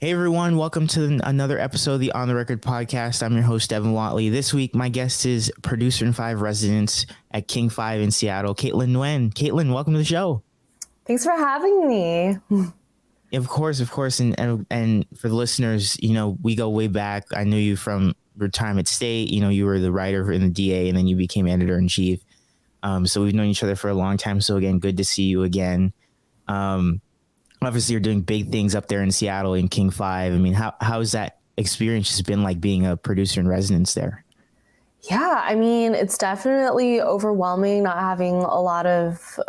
Hey everyone, welcome to another episode of the On the Record podcast. I'm your host, Devin Watley. This week, my guest is Producer-In Residence at King 5 in Seattle, Catlan Nguyen. Catlan, welcome to the show. Thanks for having me. Of course. And for the listeners, we go way back. I knew you from your time at State. You were the writer in the DA and then you became editor-in-chief. So we've known each other for a long time. So again, good to see you again. Obviously, you're doing big things up there in Seattle in King 5. I mean, how's that experience just been like being a producer in residence there? Yeah, I mean, it's definitely overwhelming not having a lot of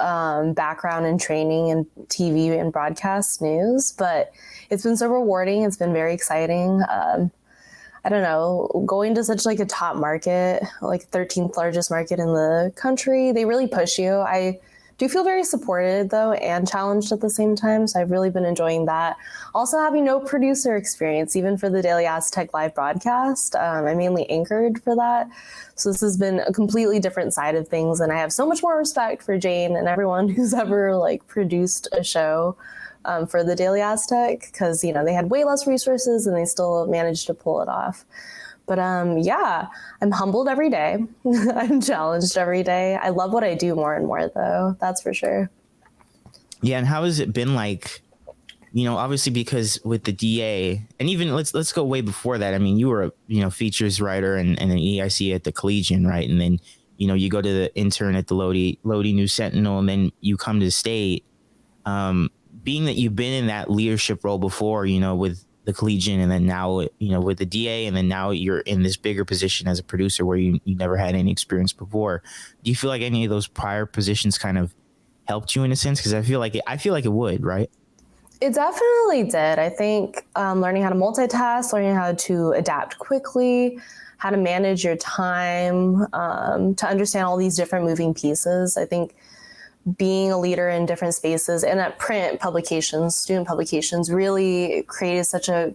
background and training in TV and broadcast news, but it's been so rewarding. It's been very exciting. I don't know, going to such like a top market, like 13th largest market in the country, they really push you. I do feel very supported though and challenged at the same time. So I've really been enjoying that. Also having no producer experience, even for the Daily Aztec live broadcast. I mainly anchored for that. So this has been a completely different side of things. And I have so much more respect for Jane and everyone who's ever like produced a show for the Daily Aztec, because, they had way less resources and they still managed to pull it off. But yeah, I'm humbled every day. I'm challenged every day. I love what I do more and more, though. That's for sure. Yeah. And how has it been like, obviously because with the DA and even let's go way before that. I mean, you were a, features writer and an EIC at the Collegian, right? And then, you go to the intern at the Lodi News Sentinel and then you come to the State. Being that you've been in that leadership role before, with the Collegian and then now, with the DA and then now you're in this bigger position as a producer where you never had any experience before. Do you feel like any of those prior positions kind of helped you in a sense? Because I feel like it would, right? It definitely did. I think learning how to multitask, learning how to adapt quickly, how to manage your time, to understand all these different moving pieces. I think being a leader in different spaces and at print publications, student publications, really created such a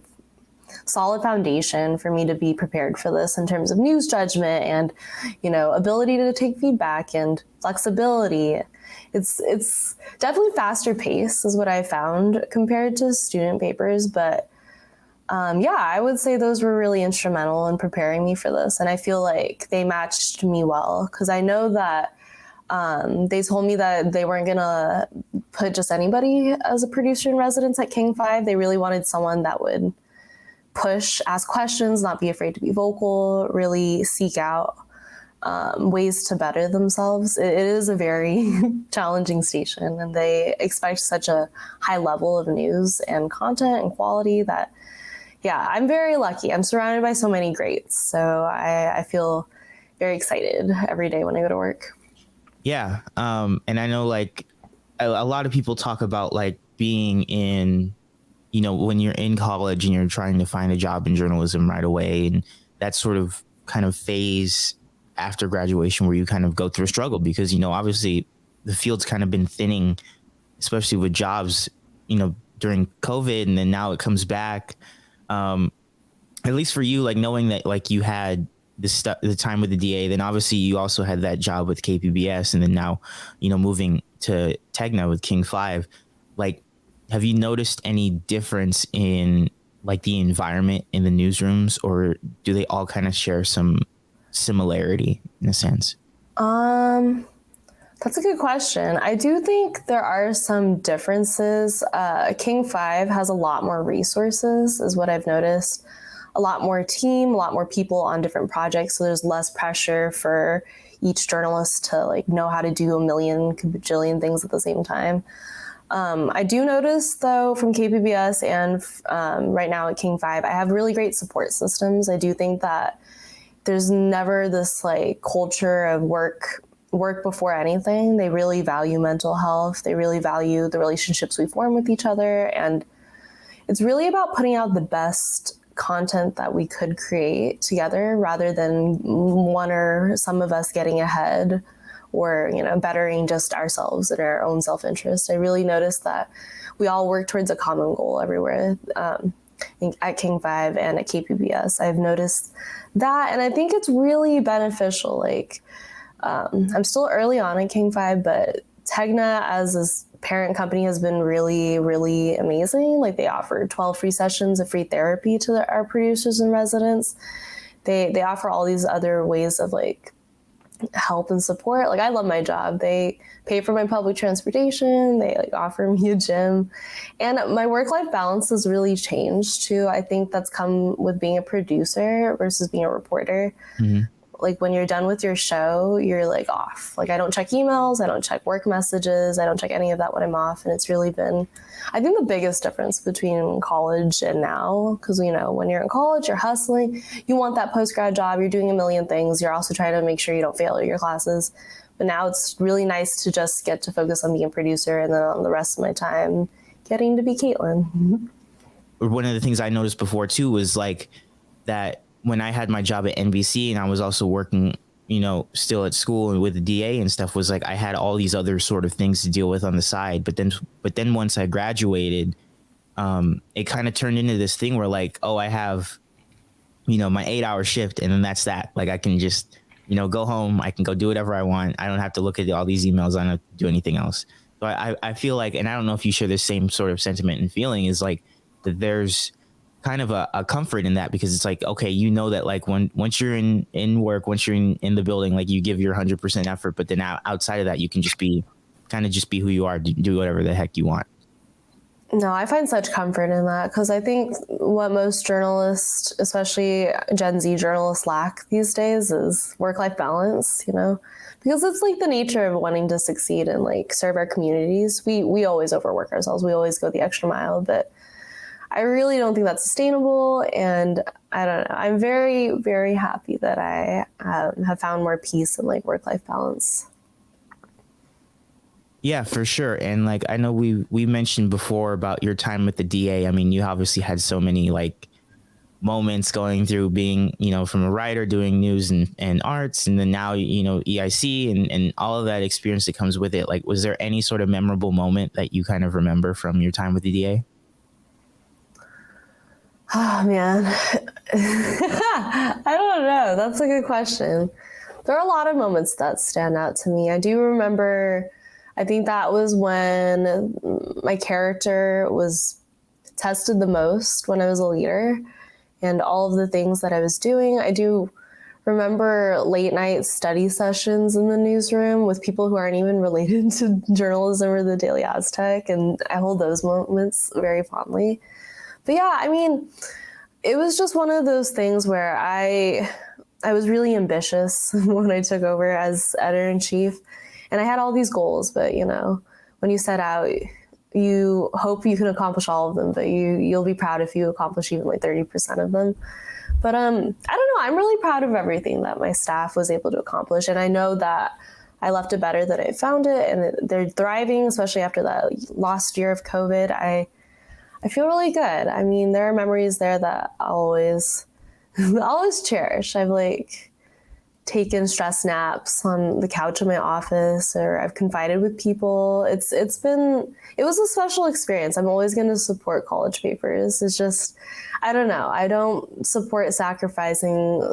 solid foundation for me to be prepared for this in terms of news judgment and, ability to take feedback and flexibility. It's definitely faster pace is what I found compared to student papers. But yeah, I would say those were really instrumental in preparing me for this. And I feel like they matched me well because I know that they told me that they weren't going to put just anybody as a producer in residence at King 5. They really wanted someone that would push, ask questions, not be afraid to be vocal, really seek out ways to better themselves. It is a very challenging station, and they expect such a high level of news and content and quality that, yeah, I'm very lucky. I'm surrounded by so many greats. So I feel very excited every day when I go to work. Yeah. And I know like a lot of people talk about like being in, when you're in college and you're trying to find a job in journalism right away. And that sort of kind of phase after graduation where you kind of go through a struggle because, obviously the field's kind of been thinning, especially with jobs, during COVID. And then now it comes back. At least for you, like knowing that like you had the time with the DA, then obviously you also had that job with KPBS and then now, moving to Tegna with King 5. Like, have you noticed any difference in like the environment in the newsrooms or do they all kind of share some similarity in a sense? That's a good question. I do think there are some differences. King 5 has a lot more resources is what I've noticed. A lot more team, a lot more people on different projects. So there's less pressure for each journalist to like know how to do a million, bajillion things at the same time. I do notice though from KPBS and right now at King 5, I have really great support systems. I do think that there's never this like culture of work before anything. They really value mental health. They really value the relationships we form with each other. And it's really about putting out the best content that we could create together rather than one or some of us getting ahead or, bettering just ourselves and our own self-interest. I really noticed that we all work towards a common goal everywhere at King 5 and at KPBS. I've noticed that, and I think it's really beneficial. Like, I'm still early on at King 5, but Tegna as a parent company has been really, really amazing. Like they offer 12 free sessions of free therapy to our producers and residents. They offer all these other ways of like help and support. Like I love my job. They pay for my public transportation. They like offer me a gym, and my work-life balance has really changed too. I think that's come with being a producer versus being a reporter. Mm-hmm. Like when you're done with your show, you're like off. Like I don't check emails, I don't check work messages, I don't check any of that when I'm off. And it's really been, I think, the biggest difference between college and now. Because, you know, when you're in college, you're hustling, you want that post-grad job, you're doing a million things. You're also trying to make sure you don't fail at your classes. But now it's really nice to just get to focus on being a producer, and then on the rest of my time, getting to be Catlan. One of the things I noticed before too was like that when I had my job at NBC and I was also working, you know, still at school and with the DA and stuff, was like I had all these other sort of things to deal with on the side. But then once I graduated, it kind of turned into this thing where like, oh, I have, you know, my 8-hour shift, and then that's that. Like I can just, you know, go home. I can go do whatever I want. I don't have to look at all these emails. I don't have to do anything else. So I feel like, and I don't know if you share the same sort of sentiment and feeling, is like that there's kind of a comfort in that, because it's like, okay, you know that like once you're in work, once you're in the building, like you give your 100% effort, but then outside of that, you can just be who you are, do whatever the heck you want. No, I find such comfort in that, because I think what most journalists, especially Gen Z journalists, lack these days is work-life balance, you know, because it's like the nature of wanting to succeed and like serve our communities. We always overwork ourselves. We always go the extra mile, but I really don't think that's sustainable. And I don't know. I'm very, very happy that I have found more peace and like work-life balance. Yeah, for sure. And like, I know we mentioned before about your time with the DA. I mean, you obviously had so many like moments going through being, you know, from a writer doing news and arts, and then now, you know, EIC and all of that experience that comes with it. Like, was there any sort of memorable moment that you kind of remember from your time with the DA? Oh, man. I don't know. That's a good question. There are a lot of moments that stand out to me. I do remember, I think that was when my character was tested the most, when I was a leader, and all of the things that I was doing. I do remember late night study sessions in the newsroom with people who aren't even related to journalism or the Daily Aztec, and I hold those moments very fondly. But yeah, I mean, it was just one of those things where I was really ambitious when I took over as editor-in-chief, and I had all these goals. But, you know, when you set out, you hope you can accomplish all of them, but you'll be proud if you accomplish even like 30% of them. But I don't know. I'm really proud of everything that my staff was able to accomplish, and I know that I left it better than I found it, and they're thriving, especially after that last year of COVID. I feel really good. I mean, there are memories there that I'll always cherish. I've like taken stress naps on the couch in my office, or I've confided with people. It was a special experience. I'm always going to support college papers. It's just, I don't know. I don't support sacrificing,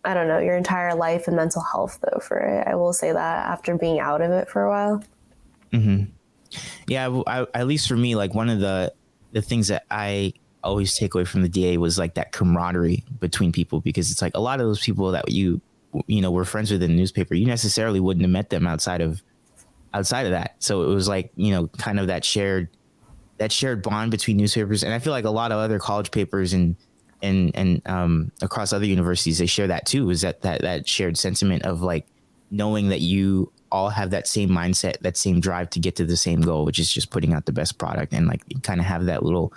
I don't know, your entire life and mental health though for it. I will say that after being out of it for a while. Mm-hmm. Yeah. At least for me, like one of the things that I always take away from the DA was like that camaraderie between people, because it's like a lot of those people that you know, were friends with in the newspaper, you necessarily wouldn't have met them outside of that. So it was like, you know, kind of that shared bond between newspapers. And I feel like a lot of other college papers and across other universities, they share that too, is that shared sentiment of like knowing that you all have that same mindset, that same drive to get to the same goal, which is just putting out the best product, and like kind of have that little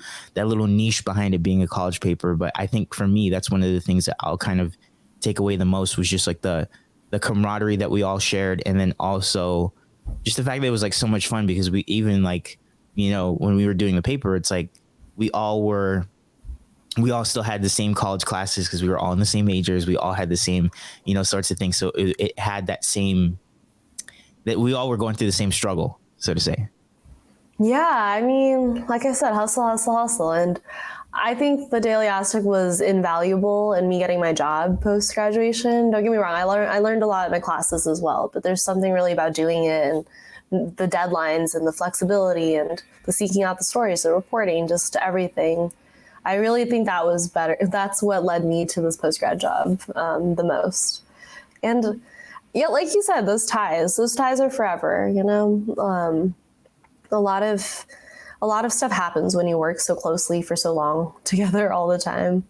niche behind it being a college paper. But I think for me, that's one of the things that I'll kind of take away the most, was just like the camaraderie that we all shared. And then also just the fact that it was like so much fun, because we even like, you know, when we were doing the paper, it's like we all still had the same college classes because we were all in the same majors. We all had the same, you know, sorts of things. So it had that same, that we all were going through the same struggle, so to say. Yeah, I mean, like I said, hustle, hustle, hustle. And I think the Daily Aztec was invaluable in me getting my job post-graduation. Don't get me wrong, I learned a lot in my classes as well, but there's something really about doing it and the deadlines and the flexibility and the seeking out the stories, the reporting, just everything. I really think that was better. That's what led me to this postgrad job the most. And yeah, like you said, those ties are forever, you know. A lot of stuff happens when you work so closely for so long together all the time.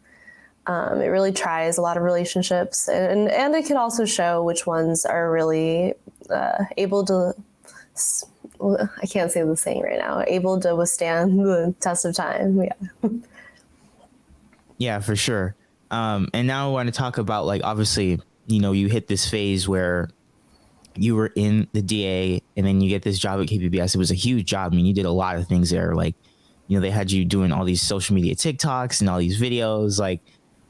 It really tries a lot of relationships, and it can also show which ones are really able to, I can't say the saying right now, able to withstand the test of time. Yeah. Yeah, for sure. And now I want to talk about, like, obviously, you know, you hit this phase where you were in the DA and then you get this job at KPBS. It was a huge job. I mean, you did a lot of things there. Like, you know, they had you doing all these social media TikToks and all these videos. Like,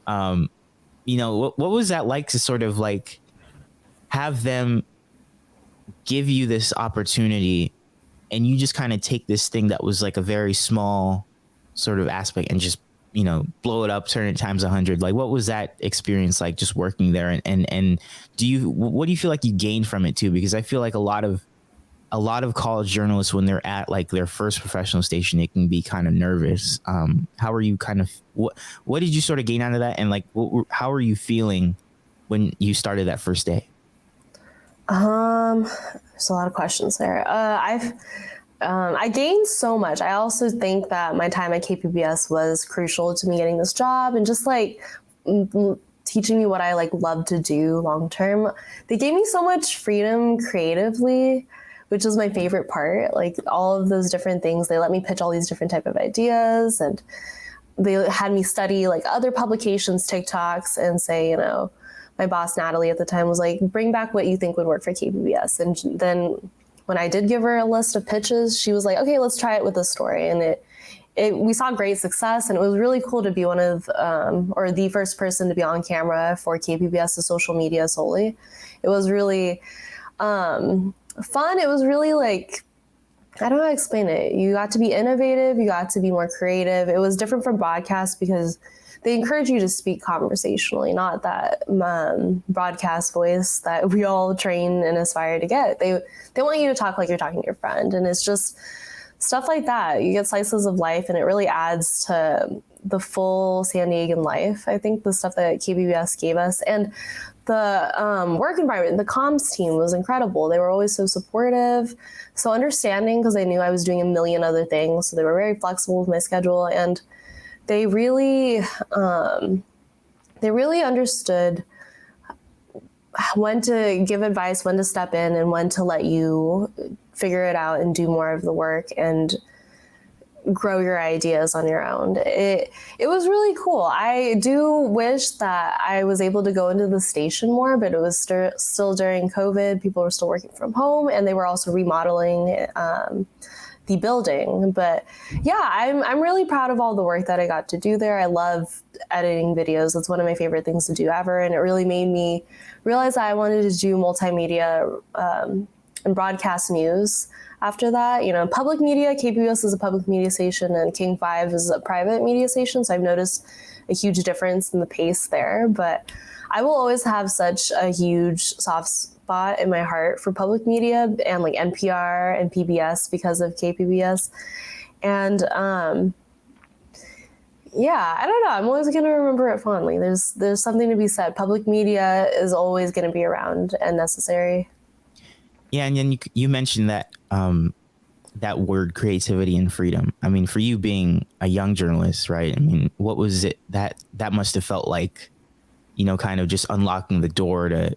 you know, what was that like to sort of like have them give you this opportunity and you just kind of take this thing that was like a very small sort of aspect and just, you know, blow it up, turn it times 100. Like, what was that experience like just working there? And what do you feel like you gained from it too? Because I feel like a lot of college journalists, when they're at like their first professional station, it can be kind of nervous. How are you kind of, what did you sort of gain out of that? And like, how are you feeling when you started that first day? There's a lot of questions there. I gained so much. I also think that my time at KPBS was crucial to me getting this job and just like teaching me what I like love to do long term. They gave me so much freedom creatively, which is my favorite part. Like all of those different things, they let me pitch all these different type of ideas, and they had me study like other publications, TikToks, and say, you know, my boss Natalie at the time was like, bring back what you think would work for KPBS. And then when I did give her a list of pitches, she was like, okay, let's try it with this story. And we saw great success, and it was really cool to be one of, or the first person to be on camera for KPBS's social media solely. It was really fun. It was really like, I don't know how to explain it. You got to be innovative. You got to be more creative. It was different from broadcast because they encourage you to speak conversationally, not that broadcast voice that we all train and aspire to get. They want you to talk like you're talking to your friend. And it's just stuff like that. You get slices of life, and it really adds to the full San Diegan life. I think the stuff that KPBS gave us, and the work environment, the comms team was incredible. They were always so supportive, so understanding, because they knew I was doing a million other things. So they were very flexible with my schedule, and they really understood when to give advice, when to step in, and when to let you figure it out and do more of the work and grow your ideas on your own. It was really cool. I do wish that I was able to go into the station more, but it was still during COVID. People were still working from home, and they were also remodeling the building. But yeah, I'm really proud of all the work that I got to do there. I love editing videos. It's one of my favorite things to do ever. And it really made me realize that I wanted to do multimedia and broadcast news after that. You know, public media, KPBS is a public media station and King 5 is a private media station. So I've noticed a huge difference in the pace there. But I will always have such a huge soft spot in my heart for public media and like NPR and PBS because of KPBS. And yeah, I don't know. I'm always going to remember it fondly. There's something to be said. Public media is always going to be around and necessary. Yeah, and then you mentioned that that word, creativity and freedom. I mean, for you being a young journalist, right? I mean, what was it that must have felt like, you know, kind of just unlocking the door to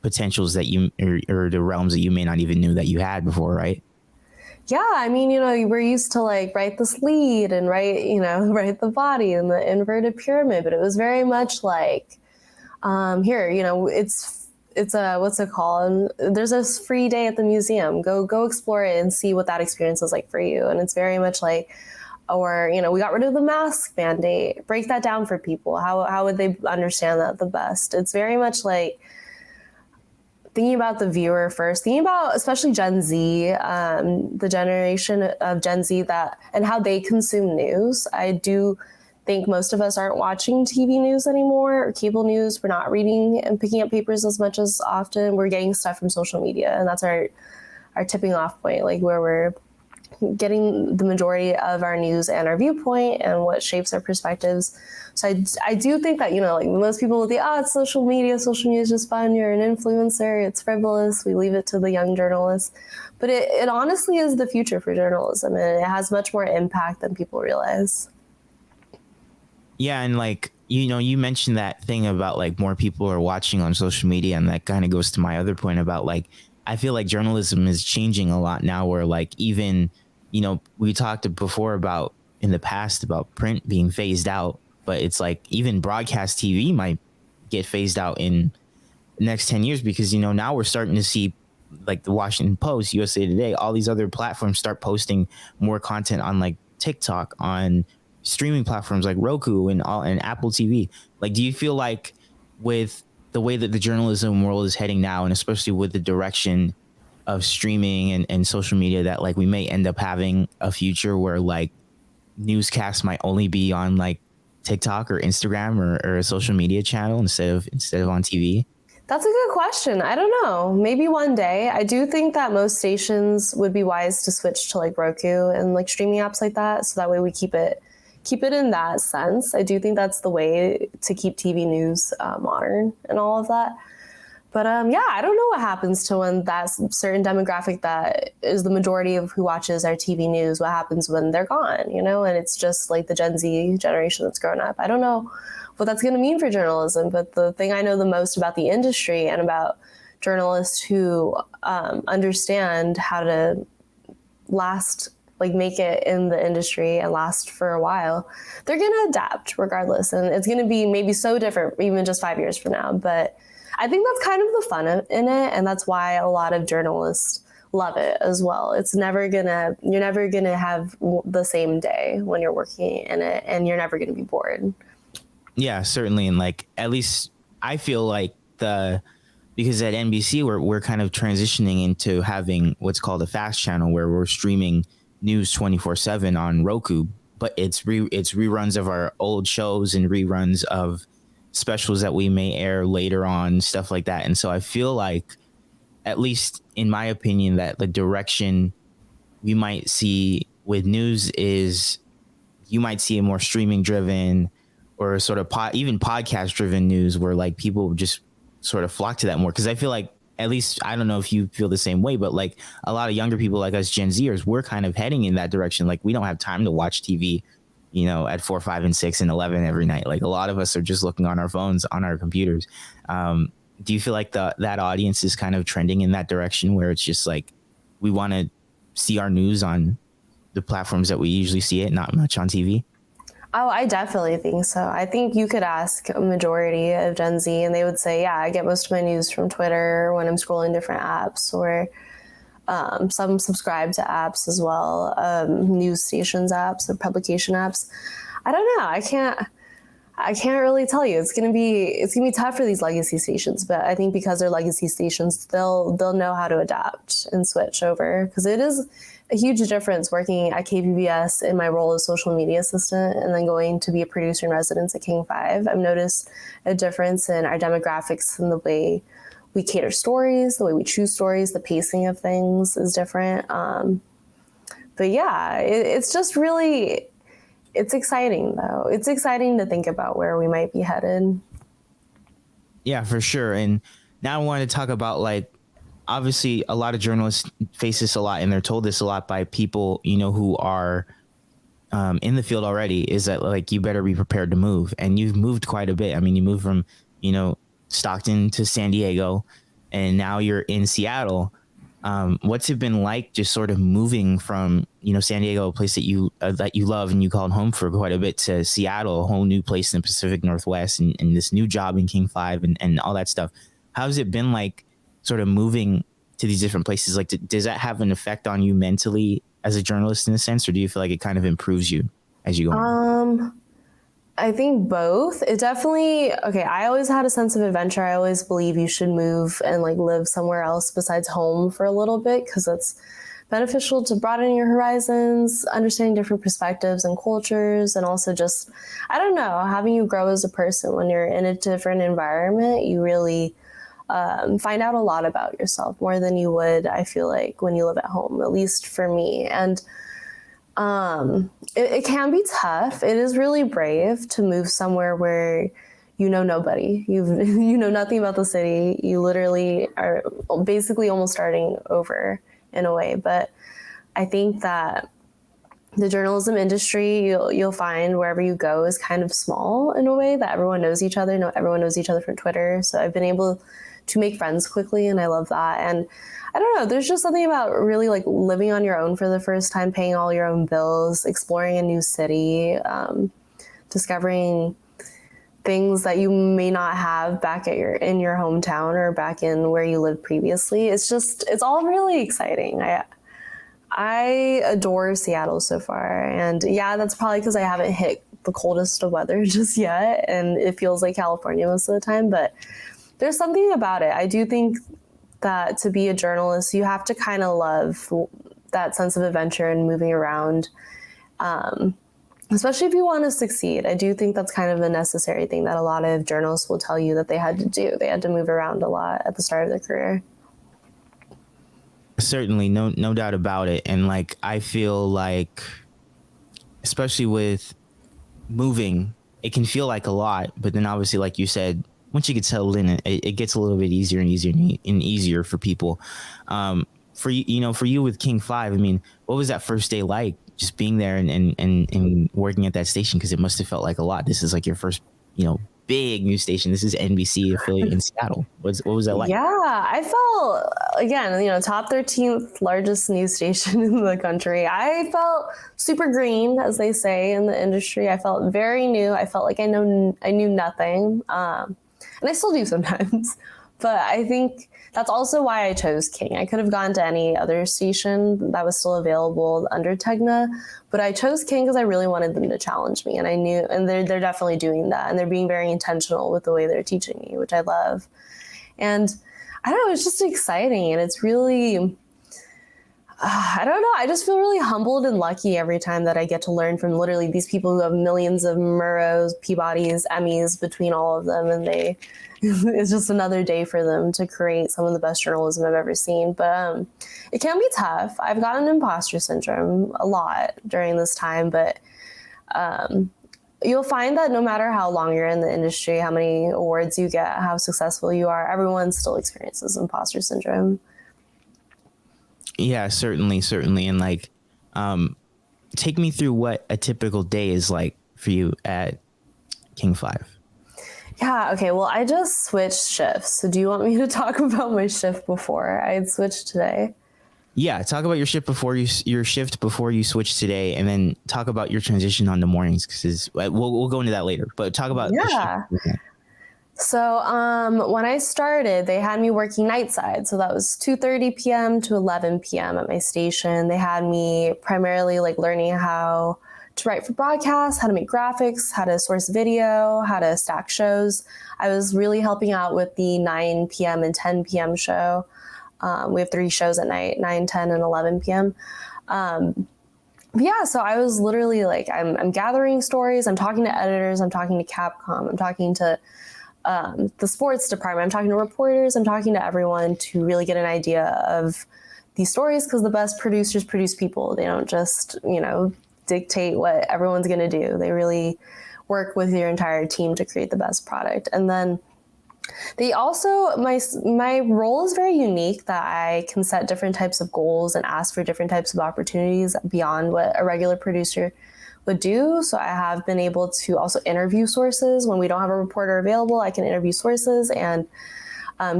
potentials that you or the realms that you may not even knew that you had before, right? Yeah, I mean, you know, we're used to like write this lead and write the body and the inverted pyramid, but it was very much like, here, you know, it's a, what's it called? There's this free day at the museum. Go explore it and see what that experience is like for you. And it's very much like, or, you know, we got rid of the mask mandate. Break that down for people. How would they understand that the best? It's very much like thinking about the viewer first, thinking about especially Gen Z, the generation of Gen Z that and how they consume news. I do think most of us aren't watching TV news anymore or cable news. We're not reading and picking up papers as much as often. We're getting stuff from social media, and that's our our tipping off point, like where we're getting the majority of our news and our viewpoint and what shapes our perspectives. So I do think that, like most people will think, it's social media is just fun, you're an influencer, it's frivolous, we leave it to the young journalists. But it honestly is the future for journalism, and it has much more impact than people realize. Yeah, and like, you mentioned that thing about like more people are watching on social media, and that kind of goes to my other point about like, I feel like journalism is changing a lot now, where like even, we talked before about in the past about print being phased out, but it's like even broadcast TV might get phased out in the next 10 years because, now we're starting to see like the Washington Post, USA Today, all these other platforms start posting more content on like TikTok, on streaming platforms like Roku and Apple TV. Like, do you feel like with the way that the journalism world is heading now, and especially with the direction of streaming and social media, that like we may end up having a future where like newscasts might only be on like TikTok or Instagram or a social media channel instead of on TV? That's a good question. I don't know. Maybe one day. I do think that most stations would be wise to switch to like Roku and like streaming apps like that, so that way we keep it in that sense. I do think that's the way to keep TV news modern and all of that. But yeah, I don't know what happens to when that certain demographic that is the majority of who watches our TV news, what happens when they're gone, and it's just like the Gen Z generation that's grown up. I don't know what that's going to mean for journalism, but the thing I know the most about the industry and about journalists who understand how to last, like make it in the industry and last for a while, they're going to adapt regardless. And it's going to be maybe so different even just 5 years from now. But I think that's kind of the fun in it. And that's why a lot of journalists love it as well. You're never going to have the same day when you're working in it, and you're never going to be bored. Yeah, certainly. And like, at least I feel like because at NBC, we're kind of transitioning into having what's called a fast channel, where we're streaming news 24/7 on Roku, but it's reruns of our old shows and reruns of specials that we may air later on, stuff like that. And so I feel like, at least in my opinion, that the direction we might see with news is you might see a more streaming driven or sort of even podcast driven news, where like people just sort of flock to that more. Because I feel like, at least, I don't know if you feel the same way, but like a lot of younger people like us Gen Zers, we're kind of heading in that direction. Like, we don't have time to watch TV, at 4, 5, and 6 and 11 every night. Like, a lot of us are just looking on our phones, on our computers. Do you feel like that audience is kind of trending in that direction, where it's just like we want to see our news on the platforms that we usually see it, not much on TV? Oh, I definitely think so. I think you could ask a majority of Gen Z and they would say, yeah, I get most of my news from Twitter when I'm scrolling different apps, or some subscribe to apps as well, news stations apps or publication apps. I don't know. I can't really tell you. It's gonna be tough for these legacy stations, but I think because they're legacy stations, they'll know how to adapt and switch over, because it is a huge difference working at KPBS in my role as social media assistant and then going to be a producer in residence at King 5. I've noticed a difference in our demographics and the way we cater stories, the way we choose stories, the pacing of things is different. But yeah, it's just really, it's exciting though. It's exciting to think about where we might be headed. Yeah, for sure. And now I want to talk about, like, obviously a lot of journalists face this a lot, and they're told this a lot by people, who are in the field already, is that like, you better be prepared to move. And you've moved quite a bit. I mean, you moved from, Stockton to San Diego, and now you're in Seattle. What's it been like just sort of moving from, San Diego, a place that you love and you called home for quite a bit, to Seattle, a whole new place in the Pacific Northwest, and this new job in King 5 and all that stuff? How's it been like sort of moving to these different places? Like, does that have an effect on you mentally as a journalist in a sense, or do you feel like it kind of improves you as you go on? I think both. It definitely, I always had a sense of adventure. I always believe you should move and like live somewhere else besides home for a little bit, because it's beneficial to broaden your horizons, understanding different perspectives and cultures, and also just, I don't know, having you grow as a person. When you're in a different environment, you really find out a lot about yourself, more than you would, I feel like, when you live at home, at least for me. And it can be tough. It is really brave to move somewhere where you know nobody. You know nothing about the city. You literally are basically almost starting over in a way. But I think that the journalism industry, you'll find wherever you go, is kind of small in a way, that everyone knows each other. Everyone knows each other from Twitter. So I've been able to make friends quickly, and I love that. And I don't know, there's just something about really like living on your own for the first time, paying all your own bills, exploring a new city, discovering things that you may not have back at in your hometown or back in where you lived previously. It's all really exciting. I adore Seattle so far. And yeah, that's probably because I haven't hit the coldest of weather just yet. And it feels like California most of the time, but there's something about it. I do think that to be a journalist, you have to kind of love that sense of adventure and moving around, especially if you want to succeed. I do think that's kind of a necessary thing that a lot of journalists will tell you that they had to do. They had to move around a lot at the start of their career. Certainly, no doubt about it. And like, I feel like, especially with moving, it can feel like a lot, but then obviously, like you said, once you get settled in, it gets a little bit easier and easier for people. For you with King 5, I mean, what was that first day like, just being there and working at that station? Because it must have felt like a lot. This is like your first, big news station. This is NBC affiliate in Seattle. What was that like? Yeah, I felt, again, top 13th largest news station in the country. I felt super green, as they say in the industry. I felt very new. I felt like I knew nothing. And I still do sometimes. But I think that's also why I chose King. I could have gone to any other station that was still available under Tegna, but I chose King because I really wanted them to challenge me. And I knew, and they're definitely doing that. And they're being very intentional with the way they're teaching me, which I love. And I don't know, it's just exciting. And it's really, I don't know, I just feel really humbled and lucky every time that I get to learn from literally these people who have millions of Murrows, Peabodys, Emmys between all of them. And it's just another day for them to create some of the best journalism I've ever seen. But it can be tough. I've gotten imposter syndrome a lot during this time, but you'll find that no matter how long you're in the industry, how many awards you get, how successful you are, everyone still experiences imposter syndrome. Yeah, certainly. And like, take me through what a typical day is like for you at King 5. Yeah, okay, well, I just switched shifts. So do you want me to talk about my shift before I had switched today? Yeah, talk about your shift before you switched today, and then talk about your transition on the mornings, because we'll go into that later. But talk about the shift. So when I started, they had me working night side. So that was 2:30 p.m. to 11 p.m. at my station. They had me primarily like learning how to write for broadcasts, how to make graphics, how to source video, how to stack shows. I was really helping out with the 9 p.m. and 10 p.m. show. We have 3 shows at night, 9, 10, and 11 p.m. Yeah, so I was literally like, I'm gathering stories, I'm talking to editors, I'm talking to Capcom, I'm talking to the sports department, I'm talking to reporters, I'm talking to everyone to really get an idea of these stories, because the best producers produce people. They don't just, dictate what everyone's going to do. They really work with your entire team to create the best product. And then they also, my role is very unique, that I can set different types of goals and ask for different types of opportunities beyond what a regular producer would do. So I have been able to also interview sources. When we don't have a reporter available, I can interview sources and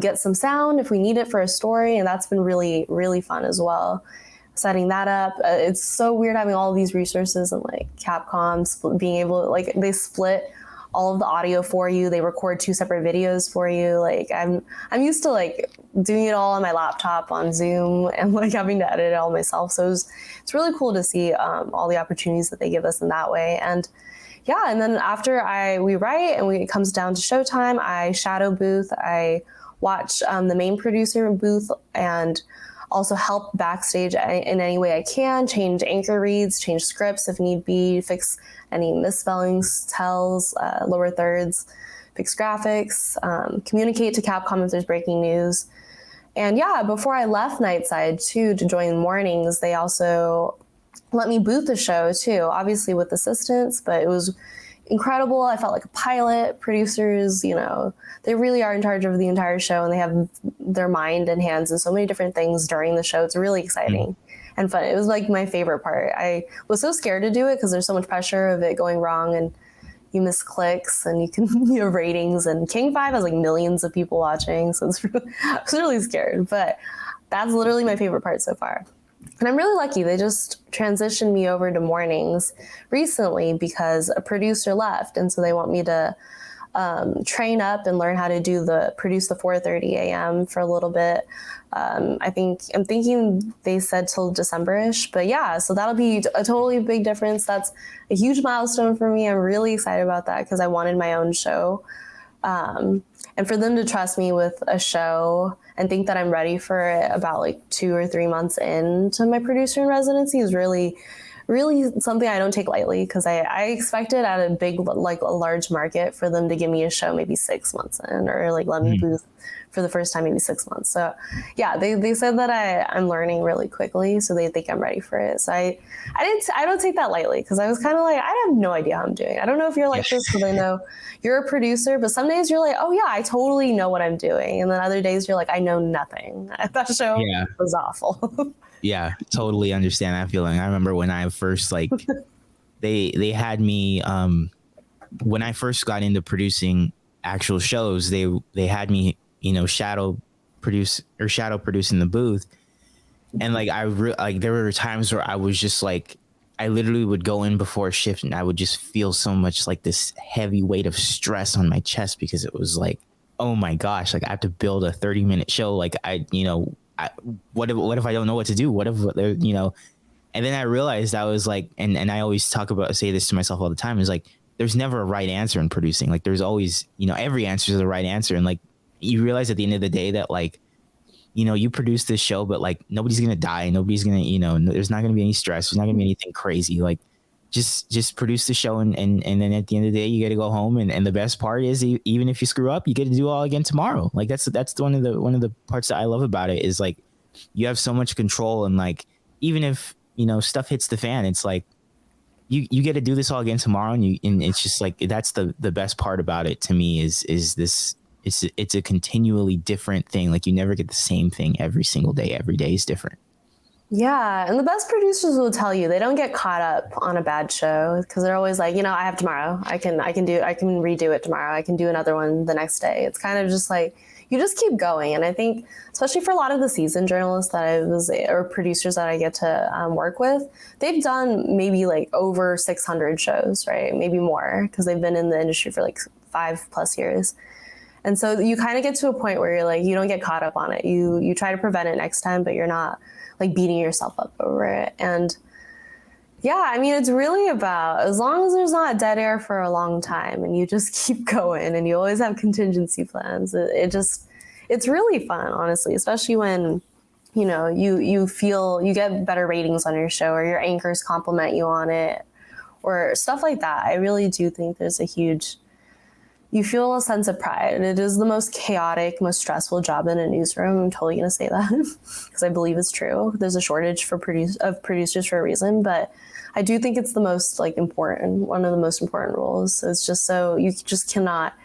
get some sound if we need it for a story. And that's been really, really fun as well. Setting that up. It's so weird having all of these resources, and like Capcom being able, like, they split all of the audio for you. They record 2 separate videos for you. Like I'm used to like doing it all on my laptop on Zoom and like having to edit it all myself. So it's really cool to see all the opportunities that they give us in that way. And yeah, and then after we write and it comes down to showtime, I shadow booth. I watch the main producer booth, and also help backstage in any way I can, change anchor reads, change scripts if need be, fix any misspellings, tells, lower thirds, fix graphics, communicate to Capcom if there's breaking news. And yeah, before I left Nightside too to join Mornings, they also let me boot the show too, obviously with assistance, but it was incredible. I felt like a pilot. Producers, you know, they really are in charge of the entire show, and they have their mind and hands in so many different things during the show. It's really exciting and fun. It was like my favorite part. I was so scared to do it because there's so much pressure of it going wrong, and you miss clicks and you can ratings, and King 5 has like millions of people watching, so I was really scared, but that's literally my favorite part so far. And I'm really lucky. They just transitioned me over to Mornings recently because a producer left, and so they want me to train up and learn how to produce the 4:30 a.m. for a little bit. I'm thinking they said till December-ish, but yeah, so that'll be a totally big difference. That's a huge milestone for me. I'm really excited about that because I wanted my own show. And for them to trust me with a show and think that I'm ready for it about like 2 or 3 months into my producer in residency is really, really something I don't take lightly, because I expected at a big, like a large market for them to give me a show maybe 6 months in, or like let me booth for the first time maybe 6 months. So yeah, they said that I'm learning really quickly, so they think I'm ready for it. So I don't take that lightly, because I was kind of like, I have no idea how I'm doing. I don't know if you're like this, because I know you're a producer, but some days you're like, oh yeah, I totally know what I'm doing, and then other days you're like, I know nothing. That show was awful. Yeah, totally understand that feeling. I remember when I first they had me when I first got into producing actual shows, they had me, you know, shadow produce in the booth, and like there were times where I was just like, I literally would go in before a shift and I would just feel so much like this heavy weight of stress on my chest, because it was like, oh my gosh, like I have to build a 30-minute show. Like what if I don't know what to do? What if, you know? And then I realized I was like, and I always say this to myself all the time, is like, there's never a right answer in producing. Like there's always, you know, every answer is the right answer. And like, you realize at the end of the day that like, you know, you produce this show, but like nobody's going to die. Nobody's going to, you know, there's not going to be any stress. There's not going to be anything crazy. Like just produce the show. And then at the end of the day, you get to go home. And the best part is, even if you screw up, you get to do it all again tomorrow. Like that's one of the parts that I love about it, is like, you have so much control. And like, even if, you know, stuff hits the fan, it's like, you get to do this all again tomorrow. And it's just like, that's the best part about it to me, is this, it's a continually different thing. Like you never get the same thing every single day. Every day is different. Yeah, and the best producers will tell you they don't get caught up on a bad show, because they're always like, you know, I have tomorrow. I can redo it tomorrow. I can do another one the next day. It's kind of just like, you just keep going. And I think, especially for a lot of the seasoned journalists or producers that I get to work with, they've done maybe like over 600 shows, right? Maybe more, because they've been in the industry for like 5+ years. And so you kind of get to a point where you're like, you don't get caught up on it. You try to prevent it next time, but you're not like beating yourself up over it. And yeah, I mean, it's really about, as long as there's not dead air for a long time and you just keep going and you always have contingency plans, it's really fun, honestly, especially when, you know, you feel you get better ratings on your show, or your anchors compliment you on it, or stuff like that. I really do think there's you feel a sense of pride. And it is the most chaotic, most stressful job in a newsroom. I'm totally going to say that because I believe it's true. There's a shortage of producers for a reason, but I do think it's the most one of the most important roles. So it's just so you just cannot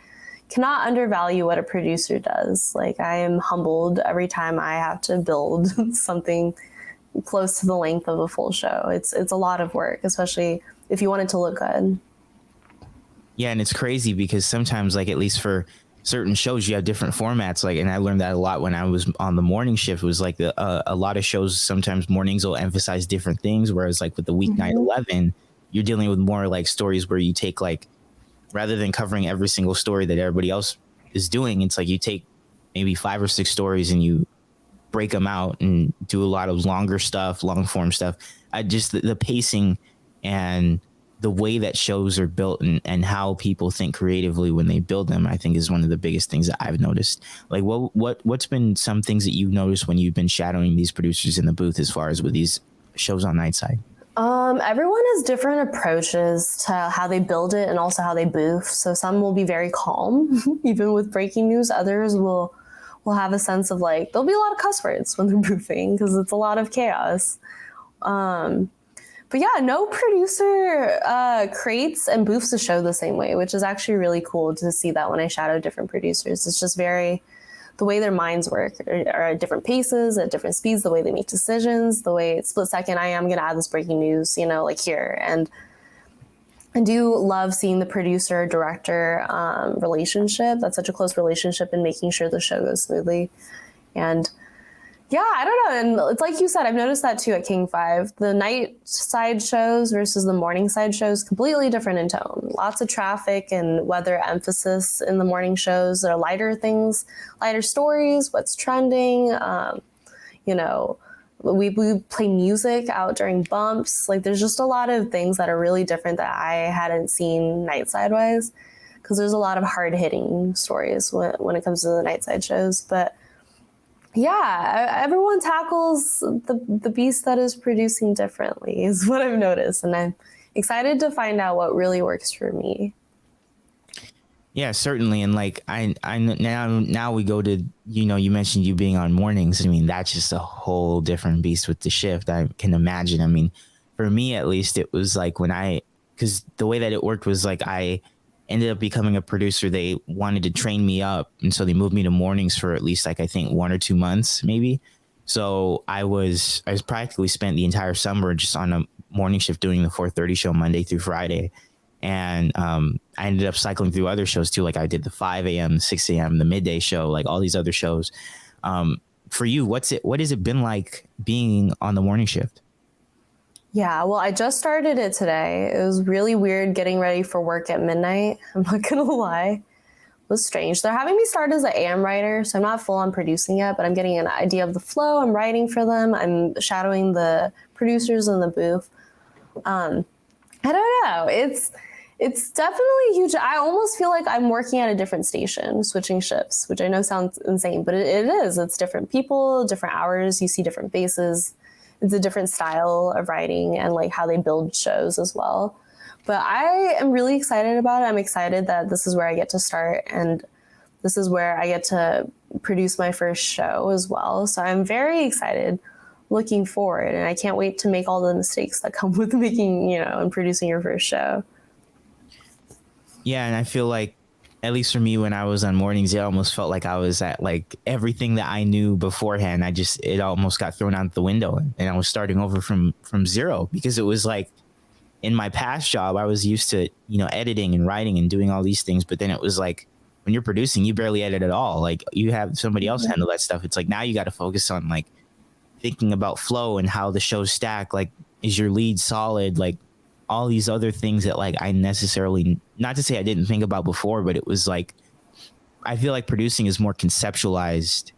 undervalue what a producer does. Like, I am humbled every time I have to build something close to the length of a full show. It's a lot of work, especially if you want it to look good. Yeah, and it's crazy because sometimes, like, at least for certain shows, you have different formats. Like, and I learned that a lot when I was on the morning shift. It was like a lot of shows, sometimes mornings will emphasize different things, whereas like with the weeknight 11, you're dealing with more like stories where you take, like, rather than covering every single story that everybody else is doing, it's like you take maybe 5 or 6 stories and you break them out and do a lot of longer stuff, long form stuff. The pacing and the way that shows are built and how people think creatively when they build them, I think is one of the biggest things that I've noticed. Like what's been some things that you've noticed when you've been shadowing these producers in the booth as far as with these shows on Nightside? Everyone has different approaches to how they build it and also how they booth. So some will be very calm, even with breaking news. Others will have a sense of like, there'll be a lot of cuss words when they're boofing because it's a lot of chaos. But yeah, no producer creates and boofs the show the same way, which is actually really cool to see that when I shadow different producers. It's just very, the way their minds work are at different paces, at different speeds, the way they make decisions, the way it's split second, I am going to add this breaking news, like here. And I do love seeing the producer director relationship. That's such a close relationship in making sure the show goes smoothly. And yeah, I don't know. And it's like you said, I've noticed that too at King 5. The night side shows versus the morning side shows, completely different in tone. Lots of traffic and weather emphasis in the morning shows. There are lighter things, lighter stories, what's trending. We play music out during bumps. Like there's just a lot of things that are really different that I hadn't seen night side wise, because there's a lot of hard hitting stories when it comes to the night side shows. But yeah, everyone tackles the beast that is producing differently is what I've noticed. And I'm excited to find out what really works for me. Yeah, certainly. And like I now we go to, you mentioned you being on mornings. I mean, that's just a whole different beast with the shift. I can imagine. I mean, for me, at least, it was like because the way that it worked was like I ended up becoming a producer. They wanted to train me up. And so they moved me to mornings for at least like, I think 1 or 2 months, maybe. So I was practically spent the entire summer just on a morning shift doing the 4:30 show Monday through Friday. And I ended up cycling through other shows too. Like I did the 5 a.m., 6 a.m., the midday show, like all these other shows. For you, what has it been like being on the morning shift? Yeah, well, I just started it today. It was really weird getting ready for work at midnight. I'm not going to lie. It was strange. They're having me start as an AM writer, so I'm not full on producing yet, but I'm getting an idea of the flow. I'm writing for them. I'm shadowing the producers in the booth. I don't know. It's definitely huge. I almost feel like I'm working at a different station, switching shifts, which I know sounds insane, but it is. It's different people, different hours. You see different faces. It's a different style of writing and like how they build shows as well. But I am really excited about it. I'm excited that this is where I get to start and this is where I get to produce my first show as well. So I'm very excited, looking forward, and I can't wait to make all the mistakes that come with making, and producing your first show. Yeah, and I feel like, at least for me, when I was on mornings, it almost felt like I was at like everything that I knew beforehand. It almost got thrown out the window and I was starting over from zero, because it was like in my past job, I was used to, editing and writing and doing all these things. But then it was like when you're producing, you barely edit at all. Like you have somebody else handle that stuff. It's like now you got to focus on like thinking about flow and how the shows stack. Like, is your lead solid? Like, all these other things that like I necessarily, not to say I didn't think about before, but it was like, I feel like producing is more conceptualized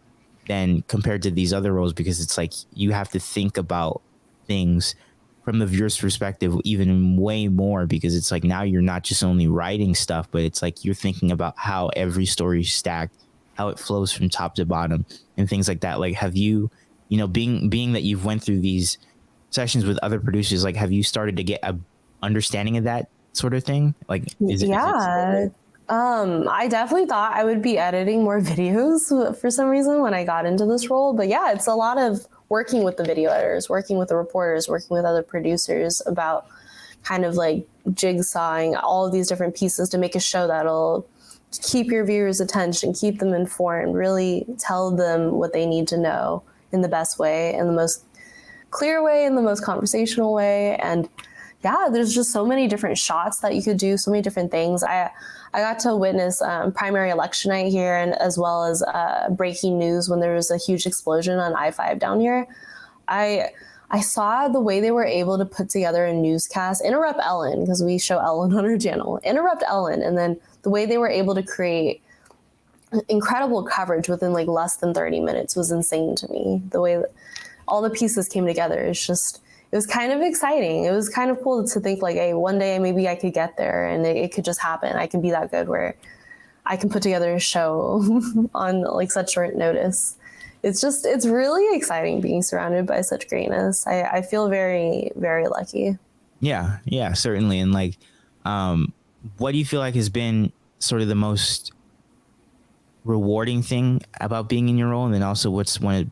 than compared to these other roles, because it's like you have to think about things from the viewer's perspective even way more, because it's like now you're not just only writing stuff, but it's like you're thinking about how every story is stacked, how it flows from top to bottom and things like that. Like, have you, being that you've went through these sessions with other producers, like have you started to get a understanding of that sort of thing? Like, I definitely thought I would be editing more videos for some reason when I got into this role. But yeah, it's a lot of working with the video editors, working with the reporters, working with other producers about kind of like jigsawing all of these different pieces to make a show that'll keep your viewers' attention, keep them informed, really tell them what they need to know in the best way, in the most clear way, in the most conversational way. And yeah, there's just so many different shots that you could do, so many different things. I got to witness primary election night here, and as well as breaking news when there was a huge explosion on I-5 down here. I saw the way they were able to put together a newscast, interrupt Ellen, because we show Ellen on her channel, interrupt Ellen, and then the way they were able to create incredible coverage within like less than 30 minutes was insane to me. The way that all the pieces came together is just, it was kind of exciting. It was kind of cool to think like, hey, one day maybe I could get there and it could just happen. I can be that good where I can put together a show on like such short notice. It's really exciting being surrounded by such greatness. I feel very, very lucky. Yeah, certainly. And like, what do you feel like has been sort of the most rewarding thing about being in your role? And then also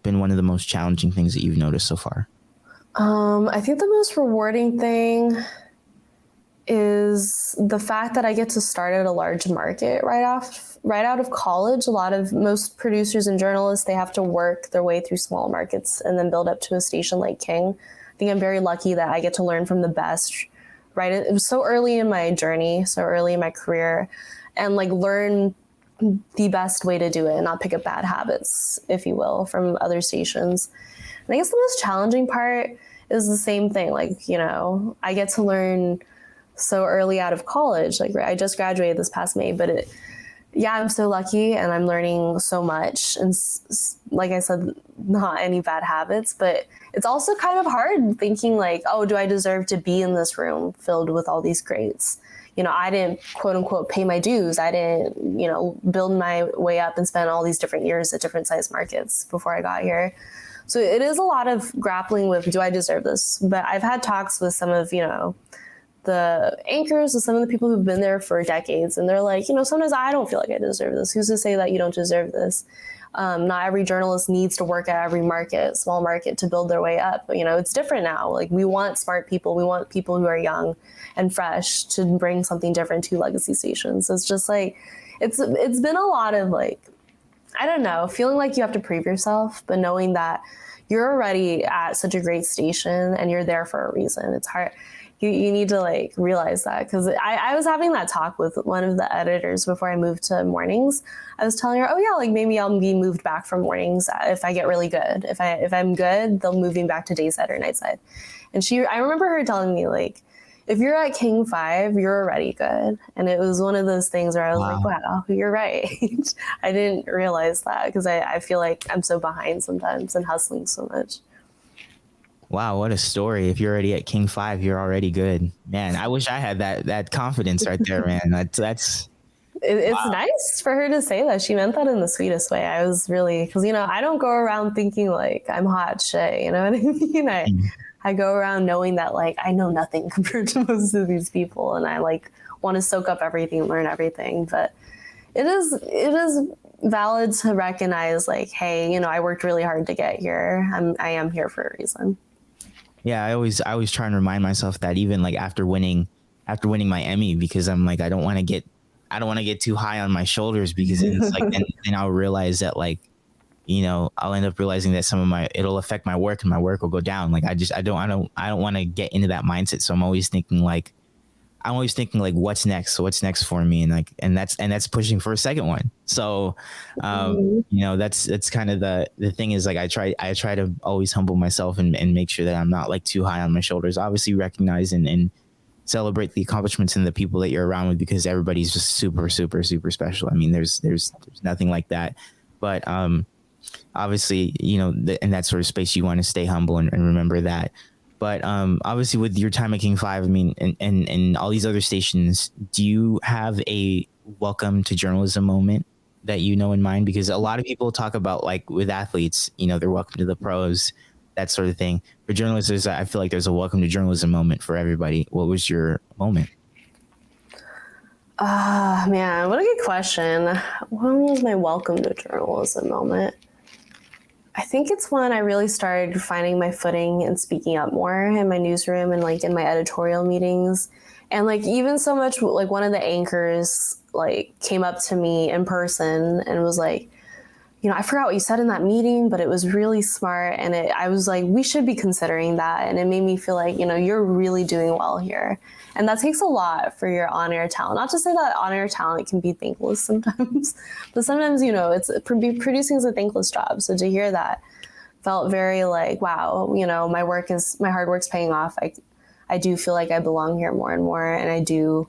been one of the most challenging things that you've noticed so far? I think the most rewarding thing is the fact that I get to start at a large market right out of college. Most producers and journalists, they have to work their way through small markets and then build up to a station like King. I think I'm very lucky that I get to learn from the best, right? It was so early in my journey, so early in my career, and like learn the best way to do it and not pick up bad habits, if you will, from other stations. And I guess the most challenging part is the same thing. Like, I get to learn so early out of college. Like I just graduated this past May, but I'm so lucky and I'm learning so much. And like I said, not any bad habits, but it's also kind of hard thinking like, oh, do I deserve to be in this room filled with all these greats? I didn't quote unquote pay my dues. I didn't, build my way up and spend all these different years at different size markets before I got here. So it is a lot of grappling with, do I deserve this? But I've had talks with some of, the anchors and some of the people who've been there for decades. And they're like, sometimes I don't feel like I deserve this. Who's to say that you don't deserve this? Not every journalist needs to work at every small market to build their way up. But, it's different now. Like we want smart people. We want people who are young and fresh to bring something different to legacy stations. So it's just like, it's been a lot of like, I don't know, feeling like you have to prove yourself, but knowing that you're already at such a great station and you're there for a reason. It's hard. You need to like realize that, because I was having that talk with one of the editors before I moved to mornings. I was telling her, oh yeah, like maybe I'll be moved back from mornings if I get really good. If I'm good, they'll move me back to dayside or nightside. And I remember her telling me like, if you're at King 5, you're already good. And it was one of those things where I was like, wow, you're right. I didn't realize that because I feel like I'm so behind sometimes and hustling so much. Wow, what a story. If you're already at King 5, you're already good. Man, I wish I had that confidence right there, man. It's wow. Nice for her to say that. She meant that in the sweetest way. I was really, because, I don't go around thinking like I'm hot shit, you know what I mean? I go around knowing that like I know nothing compared to most of these people, and I like want to soak up everything, learn everything. But it is valid to recognize like, hey, I worked really hard to get here. I am here for a reason. Yeah, I always try and remind myself that, even like after winning my Emmy, because I'm like, I don't want to get too high on my shoulders, because it's like then I'll realize that like, I'll end up realizing that it'll affect my work and my work will go down. Like I don't want to get into that mindset. So I'm always thinking like, what's next for me? And that's pushing for a second one. So, that's kind of the thing is like, I try to always humble myself and make sure that I'm not like too high on my shoulders. Obviously recognize and celebrate the accomplishments and the people that you're around with, because everybody's just super, super, super special. I mean, there's nothing like that, but, obviously, in that sort of space, you want to stay humble and remember that. But obviously, with your time at King 5, I mean, and all these other stations, do you have a welcome to journalism moment that in mind? Because a lot of people talk about like with athletes, they're welcome to the pros, that sort of thing. For journalists, I feel like there's a welcome to journalism moment for everybody. What was your moment? Man, what a good question. When was my welcome to journalism moment? I think it's when I really started finding my footing and speaking up more in my newsroom and like in my editorial meetings. And like even so much, like one of the anchors like came up to me in person and was like, I forgot what you said in that meeting, but it was really smart. And I was like, we should be considering that. And it made me feel like, you're really doing well here. And that takes a lot for your on-air talent. Not to say that on-air talent can be thankless sometimes, but sometimes, producing is a thankless job. So to hear that felt very like, wow, my hard work's paying off. I do feel like I belong here more and more. And I do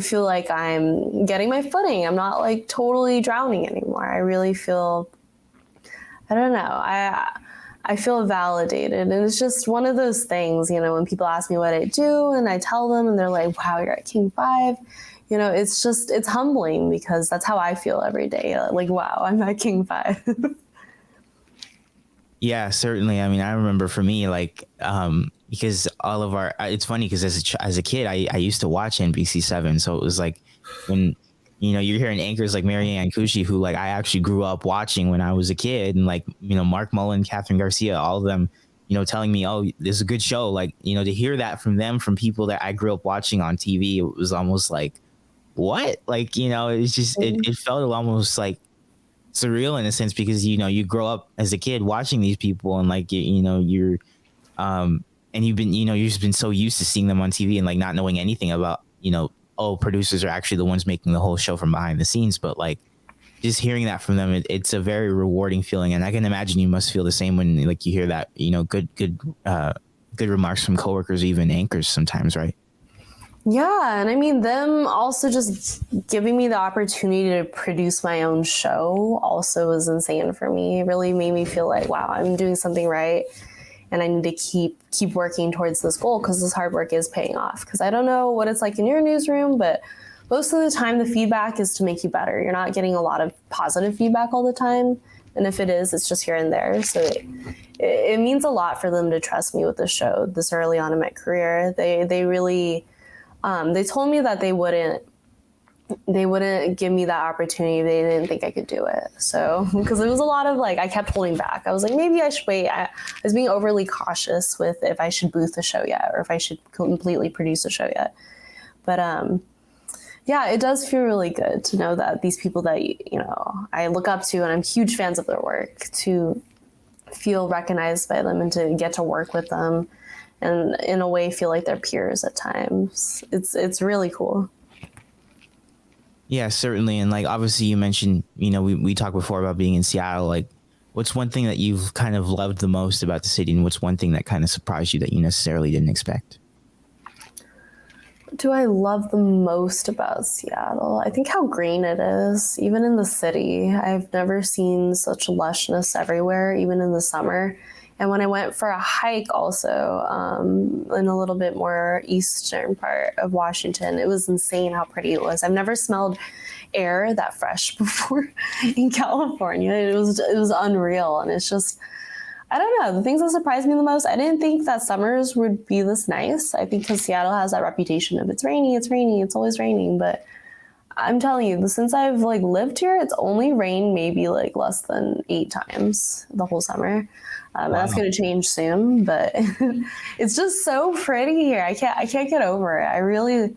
feel like I'm getting my footing. I'm not like totally drowning anymore. I really feel, I don't know. I I feel validated. And it's just one of those things, you know, when people ask me what I do and I tell them and they're like, wow, you're at King 5. You know, it's just, it's humbling because that's how I feel every day. Like, wow, I'm at King 5. Yeah, certainly. I mean, I remember for me, like, because all of our, it's funny because as a kid, I used to watch NBC7. So it was like when, you know, you're hearing anchors like Marianne Cucci, who like I actually grew up watching when I was a kid, and like, you know, Mark Mullen, Catherine Garcia, all of them, you know, telling me, oh, this is a good show. Like, you know, to hear that from them, from people that I grew up watching on TV, it was almost like, what? Like, you know, it's just, it felt almost like surreal in a sense, because, you know, you grow up as a kid watching these people, and like, you know, you're, and you've been, you know, you've just been so used to seeing them on TV and like not knowing anything about, you know, oh, producers are actually the ones making the whole show from behind the scenes. But like, just hearing that from them, it's a very rewarding feeling. And I can imagine you must feel the same when like you hear that, you know, good remarks from coworkers, even anchors sometimes, right? Yeah, and I mean, them also just giving me the opportunity to produce my own show also was insane for me. It really made me feel like, wow, I'm doing something right, and I need to keep working towards this goal, because this hard work is paying off. Because I don't know what it's like in your newsroom, but most of the time the feedback is to make you better. You're not getting a lot of positive feedback all the time, and if it is, it's just here and there. So it means a lot for them to trust me with the show this early on in my career. They really. They told me that they wouldn't give me that opportunity if they didn't think I could do it. So, because it was a lot of like, I kept holding back. I was like, maybe I should wait. I was being overly cautious with if I should booth the show yet, or if I should completely produce the show yet. But yeah, it does feel really good to know that these people that, you know, I look up to and I'm huge fans of their work, to feel recognized by them and to get to work with them, and in a way feel like they're peers at times. It's really cool. Yeah, certainly. And like, obviously you mentioned, you know, we talked before about being in Seattle. Like, what's one thing that you've kind of loved the most about the city, and what's one thing that kind of surprised you that you necessarily didn't expect? Do I love the most about Seattle? I think how green it is, even in the city. I've never seen such lushness everywhere, even in the summer. And when I went for a hike also in a little bit more eastern part of Washington, it was insane how pretty it was. I've never smelled air that fresh before in California. It was unreal. And it's just, I don't know, the things that surprised me the most, I didn't think that summers would be this nice. I think because Seattle has that reputation of it's rainy, it's always raining. But I'm telling you, since I've like lived here, it's only rained maybe like less than 8 times the whole summer. Wow. That's going to change soon, but it's just so pretty here. I can't get over it.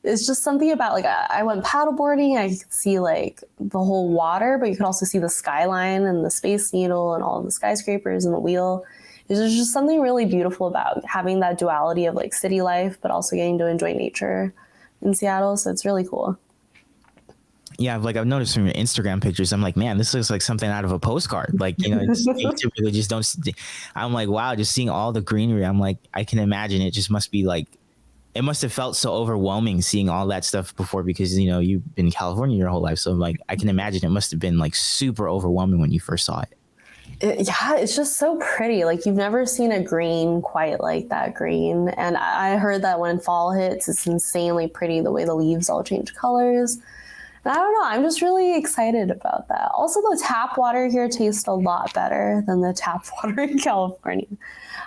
It's just something about like, I went paddleboarding. I could see like the whole water, but you could also see the skyline and the Space Needle and all of the skyscrapers and the wheel. There's just something really beautiful about having that duality of like city life, but also getting to enjoy nature in Seattle. So it's really cool. Yeah, like I've noticed from your Instagram pictures, I'm like, man, this looks like something out of a postcard. Like, you know, you typically just don't. I'm like, wow, just seeing all the greenery. I'm like, I can imagine it just must be like, it must have felt so overwhelming seeing all that stuff before, because, you know, you've been in California your whole life. So like, I can imagine it must have been like super overwhelming when you first saw it. Yeah, it's just so pretty. Like, you've never seen a green quite like that green. And I heard that when fall hits, it's insanely pretty, the way the leaves all change colors. And I don't know, I'm just really excited about that. Also, the tap water here tastes a lot better than the tap water in California.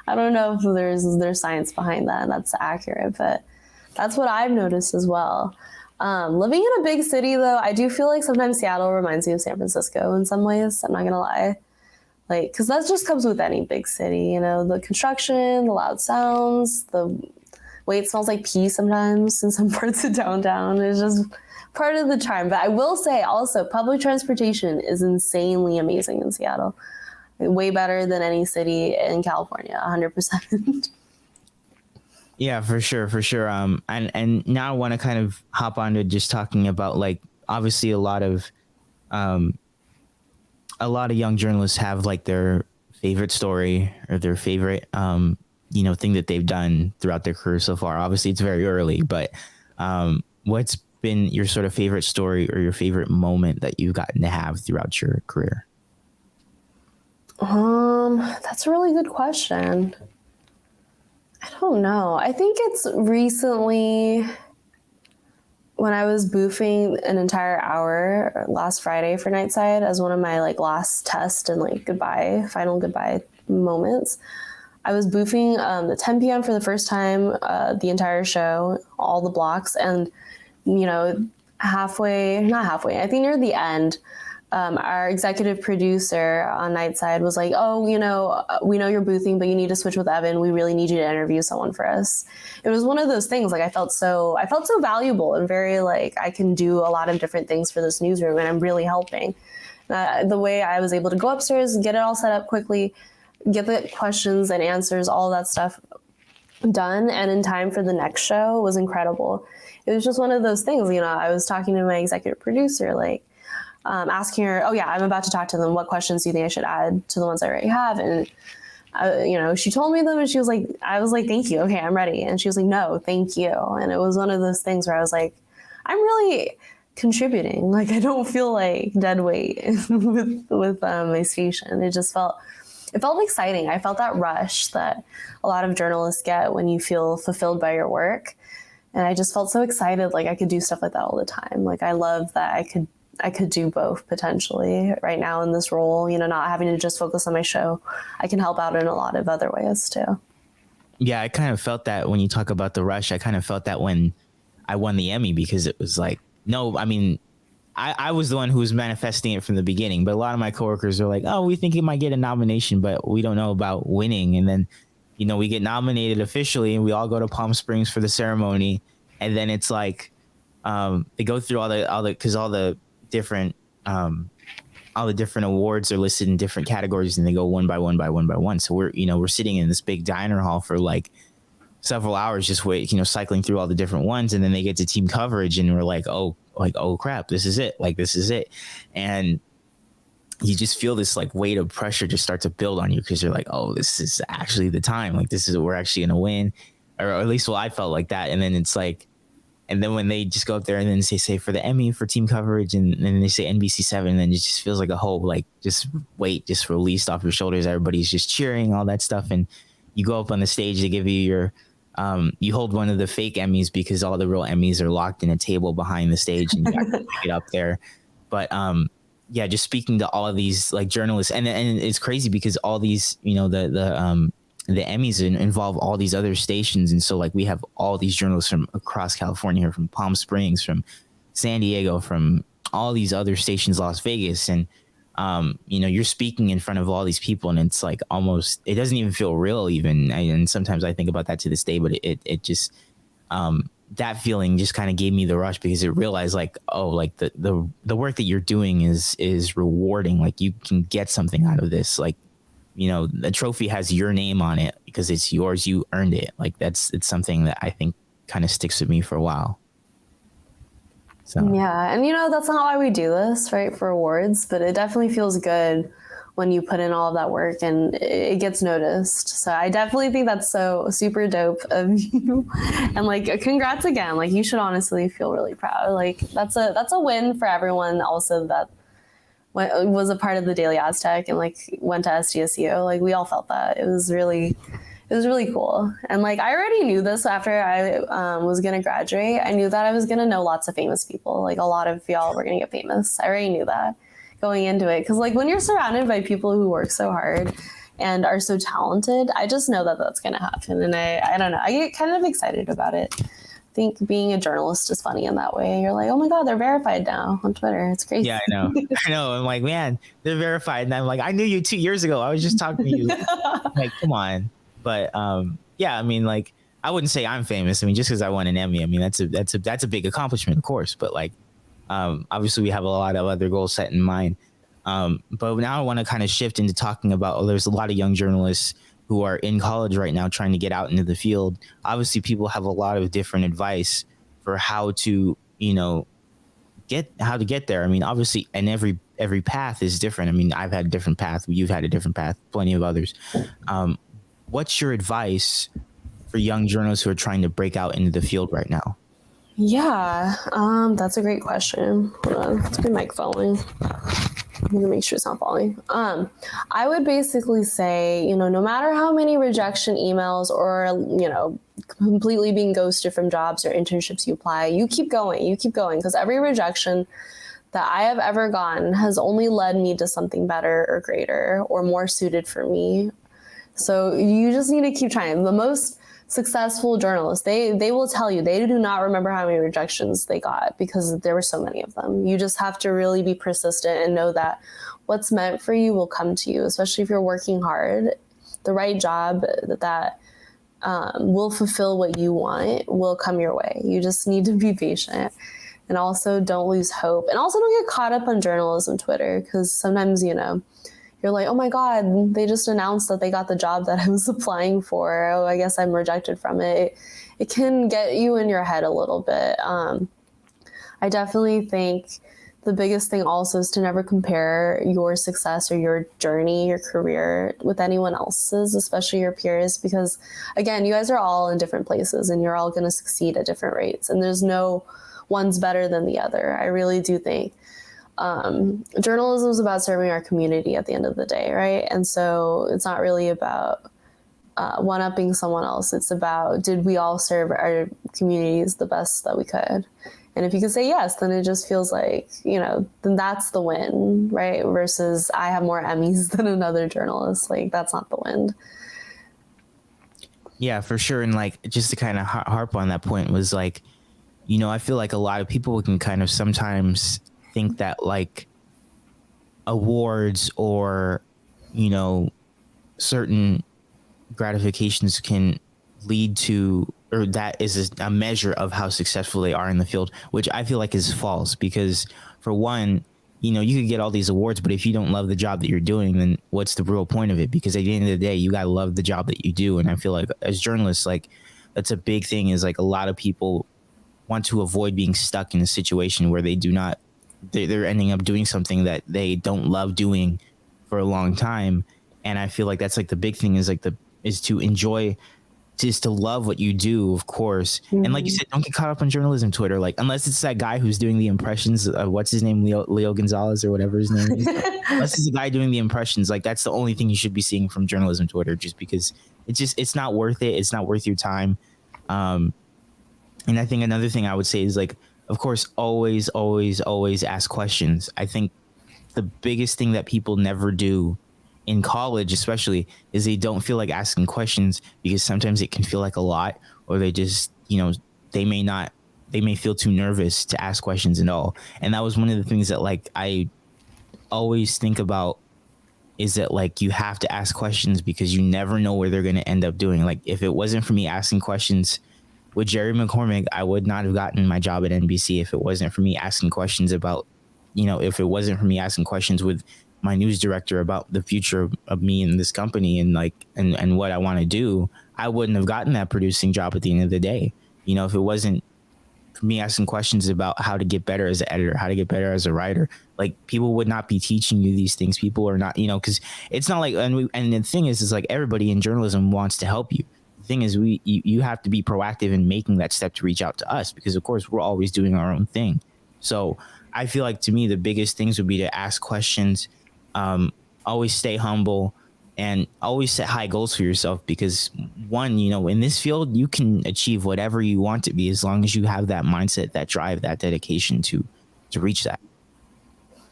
I don't know if there's science behind that and that's accurate, but that's what I've noticed as well. Living in a big city, though, I do feel like sometimes Seattle reminds me of San Francisco in some ways. I'm not going to lie. Like, because that just comes with any big city, you know, the construction, the loud sounds, the way it smells like pee sometimes in some parts of downtown is just part of the charm. But I will say also, public transportation is insanely amazing in Seattle. Way better than any city in California, 100%. Yeah, for sure. And now I want to kind of hop on to just talking about, like, obviously a lot of young journalists have like their favorite story or their favorite you know, thing that they've done throughout their career so far. Obviously, it's very early, but what's been your sort of favorite story or your favorite moment that you've gotten to have throughout your career? That's a really good question. I don't know. I think it's recently when I was boofing an entire hour last Friday for Nightside as one of my like last test and like final goodbye moments. I was boofing the 10 p.m. for the first time, the entire show, all the blocks. And, you know, not halfway, I think near the end, our executive producer on Nightside was like, oh, you know, we know you're boothing, but you need to switch with Evan. We really need you to interview someone for us. It was one of those things. Like I felt so valuable and very like I can do a lot of different things for this newsroom and I'm really helping. The way I was able to go upstairs, get it all set up quickly, get the questions and answers, all that stuff done and in time for the next show was incredible. It was just one of those things, you know, I was talking to my executive producer, like asking her, oh yeah, I'm about to talk to them. What questions do you think I should add to the ones I already have? And, you know, she told me them and she was like, I was like, thank you. Okay, I'm ready. And she was like, no, thank you. And it was one of those things where I was like, I'm really contributing. Like, I don't feel like dead weight with my station. It felt exciting. I felt that rush that a lot of journalists get when you feel fulfilled by your work. And I just felt so excited. Like I could do stuff like that all the time. Like I love that I could do both potentially right now in this role, you know, not having to just focus on my show. I can help out in a lot of other ways too. Yeah, I kind of felt that when you talk about the rush. I kind of felt that when I won the Emmy because it was like, no, I mean, I was the one who was manifesting it from the beginning, but a lot of my coworkers are like, oh, we think it might get a nomination, but we don't know about winning. And then, you know, we get nominated officially and we all go to Palm Springs for the ceremony. And then it's like, they go through all the different awards are listed in different categories and they go one by one. So we're sitting in this big diner hall for like several hours, just cycling through all the different ones. And then they get to team coverage and we're like, oh crap, this is it. And you just feel this like weight of pressure just start to build on you because you're like, oh, this is actually the time. Like this is we're actually going to win, or at least I felt like that. And then it's like, and then when they just go up there and then they say for the Emmy for team coverage and then they say NBC7, and then it just feels like a whole like just weight just released off your shoulders. Everybody's just cheering, all that stuff. And you go up on the stage, they give you your, you hold one of the fake Emmys because all the real Emmys are locked in a table behind the stage and you got to get up there. But yeah, just speaking to all of these like journalists and it's crazy because all these, you know, the Emmys involve all these other stations. And so like we have all these journalists from across California, from Palm Springs, from San Diego, from all these other stations, Las Vegas. And, you know, you're speaking in front of all these people and it's like almost, it doesn't even feel real even. And sometimes I think about that to this day, but it just, that feeling just kind of gave me the rush because it realized like, oh, like the work that you're doing is rewarding. Like you can get something out of this. Like, you know, the trophy has your name on it because it's yours. You earned it. Like it's something that I think kind of sticks with me for a while. So yeah. And you know, that's not why we do this, right? For awards, but it definitely feels good when you put in all of that work and it gets noticed. So I definitely think that's so super dope of you. And like, congrats again. Like you should honestly feel really proud. Like that's a win for everyone also that was a part of the Daily Aztec and like went to SDSU. Like we all felt that. It was really cool. And like I already knew this after I was going to graduate. I knew that I was going to know lots of famous people. Like a lot of y'all were going to get famous. I already knew that going into it. Because like when you're surrounded by people who work so hard and are so talented, I just know that that's going to happen. And I don't know. I get kind of excited about it. I think being a journalist is funny in that way. You're like, oh my God, they're verified now on Twitter. It's crazy. Yeah, I know. I'm like, man, they're verified. And I'm like, I knew you 2 years ago. I was just talking to you. Like, come on. But yeah, I mean, like, I wouldn't say I'm famous. I mean, just because I won an Emmy, I mean, that's a big accomplishment, of course. But like, obviously, we have a lot of other goals set in mind. But now I want to kind of shift into talking about, there's a lot of young journalists who are in college right now trying to get out into the field. Obviously, people have a lot of different advice for how to, you know, get there. I mean, obviously, and every path is different. I mean, I've had a different path. You've had a different path. Plenty of others. What's your advice for young journalists who are trying to break out into the field right now? Yeah, that's a great question. Hold on, it's my mic falling. I'm gonna make sure it's not falling. I would basically say, no matter how many rejection emails or, completely being ghosted from jobs or internships you apply, you keep going, because every rejection that I have ever gotten has only led me to something better or greater or more suited for me. So you just need to keep trying. The most successful journalists, they will tell you they do not remember how many rejections they got because there were so many of them. You just have to really be persistent and know that what's meant for you will come to you, especially if you're working hard. The right job that will fulfill what you want will come your way. You just need to be patient. And also don't lose hope. And also don't get caught up on journalism Twitter, because sometimes, you're like, oh my God, they just announced that they got the job that I was applying for. Oh, I guess I'm rejected from it. It can get you in your head a little bit. I definitely think the biggest thing also is to never compare your success or your journey, your career with anyone else's, especially your peers, because again, you guys are all in different places and you're all going to succeed at different rates. And there's no one's better than the other. I really do think journalism is about serving our community at the end of the day, right? And so it's not really about one-upping someone else. It's about, did we all serve our communities the best that we could? And if you could say yes, then it just feels like, then that's the win, right? Versus I have more Emmys than another journalist. Like, that's not the win. Yeah, for sure. And like, just to kind of harp on that point was like, I feel like a lot of people can kind of sometimes think that like awards or, certain gratifications can lead to, or that is a measure of how successful they are in the field, which I feel like is false. Because for one, you could get all these awards, but if you don't love the job that you're doing, then what's the real point of it? Because at the end of the day, you got to love the job that you do. And I feel like as journalists, like that's a big thing, is like a lot of people want to avoid being stuck in a situation where they're ending up doing something that they don't love doing for a long time. And I feel like that's like the big thing is to enjoy, just to love what you do, of course. Mm-hmm. And like you said, don't get caught up on journalism Twitter, like unless it's that guy who's doing the impressions of what's his name, Leo Gonzalez or whatever his name is. Unless it's a guy doing the impressions, like that's the only thing you should be seeing from journalism Twitter, just because it's not worth it. It's not worth your time. And I think another thing I would say is like, of course, always, always, always ask questions. I think the biggest thing that people never do in college, especially, is they don't feel like asking questions because sometimes it can feel like a lot, or they just, they may feel too nervous to ask questions at all. And that was one of the things that like I always think about, is that like you have to ask questions because you never know where they're going to end up doing. Like if it wasn't for me asking questions with Jerry McCormick, I would not have gotten my job at NBC. If it wasn't for me asking questions about, if it wasn't for me asking questions with my news director about the future of me and this company and like, and what I want to do, I wouldn't have gotten that producing job at the end of the day. If it wasn't for me asking questions about how to get better as an editor, how to get better as a writer, like people would not be teaching you these things. People are not, because it's not like, and the thing is like everybody in journalism wants to help you. The thing is, you have to be proactive in making that step to reach out to us, because of course we're always doing our own thing. So I feel like to me the biggest things would be to ask questions, always stay humble, and always set high goals for yourself, because one, in this field you can achieve whatever you want to be as long as you have that mindset, that drive, that dedication to reach that.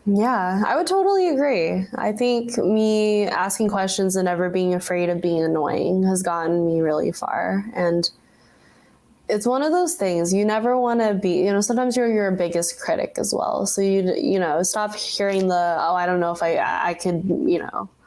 Yeah, I would totally agree. I think me asking questions and never being afraid of being annoying has gotten me really far. And it's one of those things you never want to be, sometimes you're your biggest critic as well. So stop hearing I don't know if I could,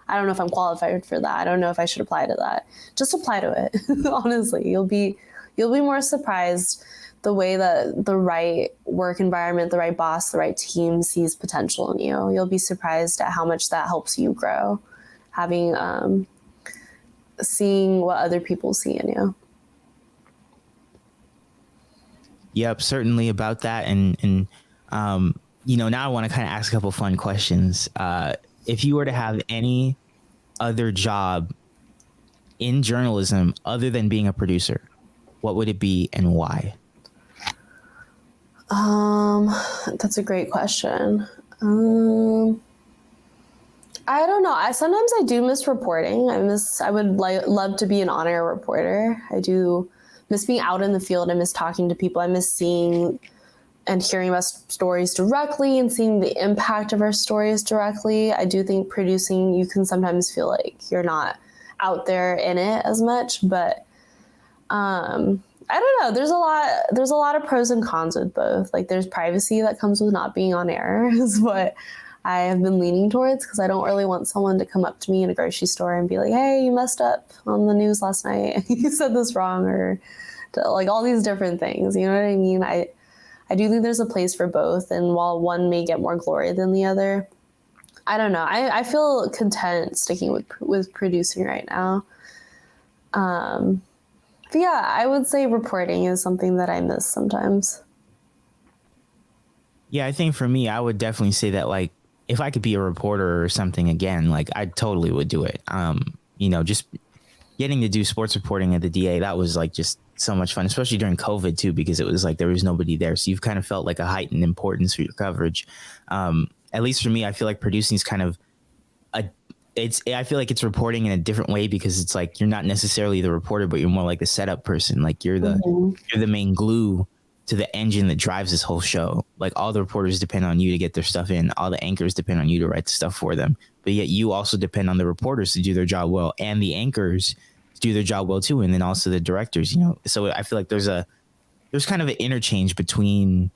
I don't know if I'm qualified for that. I don't know if I should apply to that. Just apply to it. Honestly, you'll be more surprised the way that the right work environment, the right boss, the right team sees potential in you. You'll be surprised at how much that helps you grow, having seeing what other people see in you. Yep, certainly about that. And now I want to kind of ask a couple fun questions. If you were to have any other job in journalism other than being a producer, what would it be and why? That's a great question. I don't know. Sometimes I do miss reporting. I would love to be an on-air reporter. I do miss being out in the field. I miss talking to people. I miss seeing and hearing about stories directly and seeing the impact of our stories directly. I do think producing, you can sometimes feel like you're not out there in it as much, but I don't know. There's a lot of pros and cons with both. Like there's privacy that comes with not being on air is what I have been leaning towards, because I don't really want someone to come up to me in a grocery store and be like, hey, you messed up on the news last night. You said this wrong, or like all these different things. You know what I mean? I do think there's a place for both. And while one may get more glory than the other, I don't know. I feel content sticking with producing right now. But yeah, I would say reporting is something that I miss sometimes. Yeah, I think for me, I would definitely say that, like, if I could be a reporter or something again, like I totally would do it. Just getting to do sports reporting at the DA, that was like just so much fun, especially during COVID too, because it was like there was nobody there. So you've kind of felt like a heightened importance for your coverage. At least for me, I feel like producing is kind of I feel like it's reporting in a different way, because it's like you're not necessarily the reporter, but you're more like the setup person. Like you're the main glue to the engine that drives this whole show. Like all the reporters depend on you to get their stuff in. All the anchors depend on you to write the stuff for them. But yet you also depend on the reporters to do their job well, and the anchors to do their job well too. And then also the directors, So I feel like there's kind of an interchange between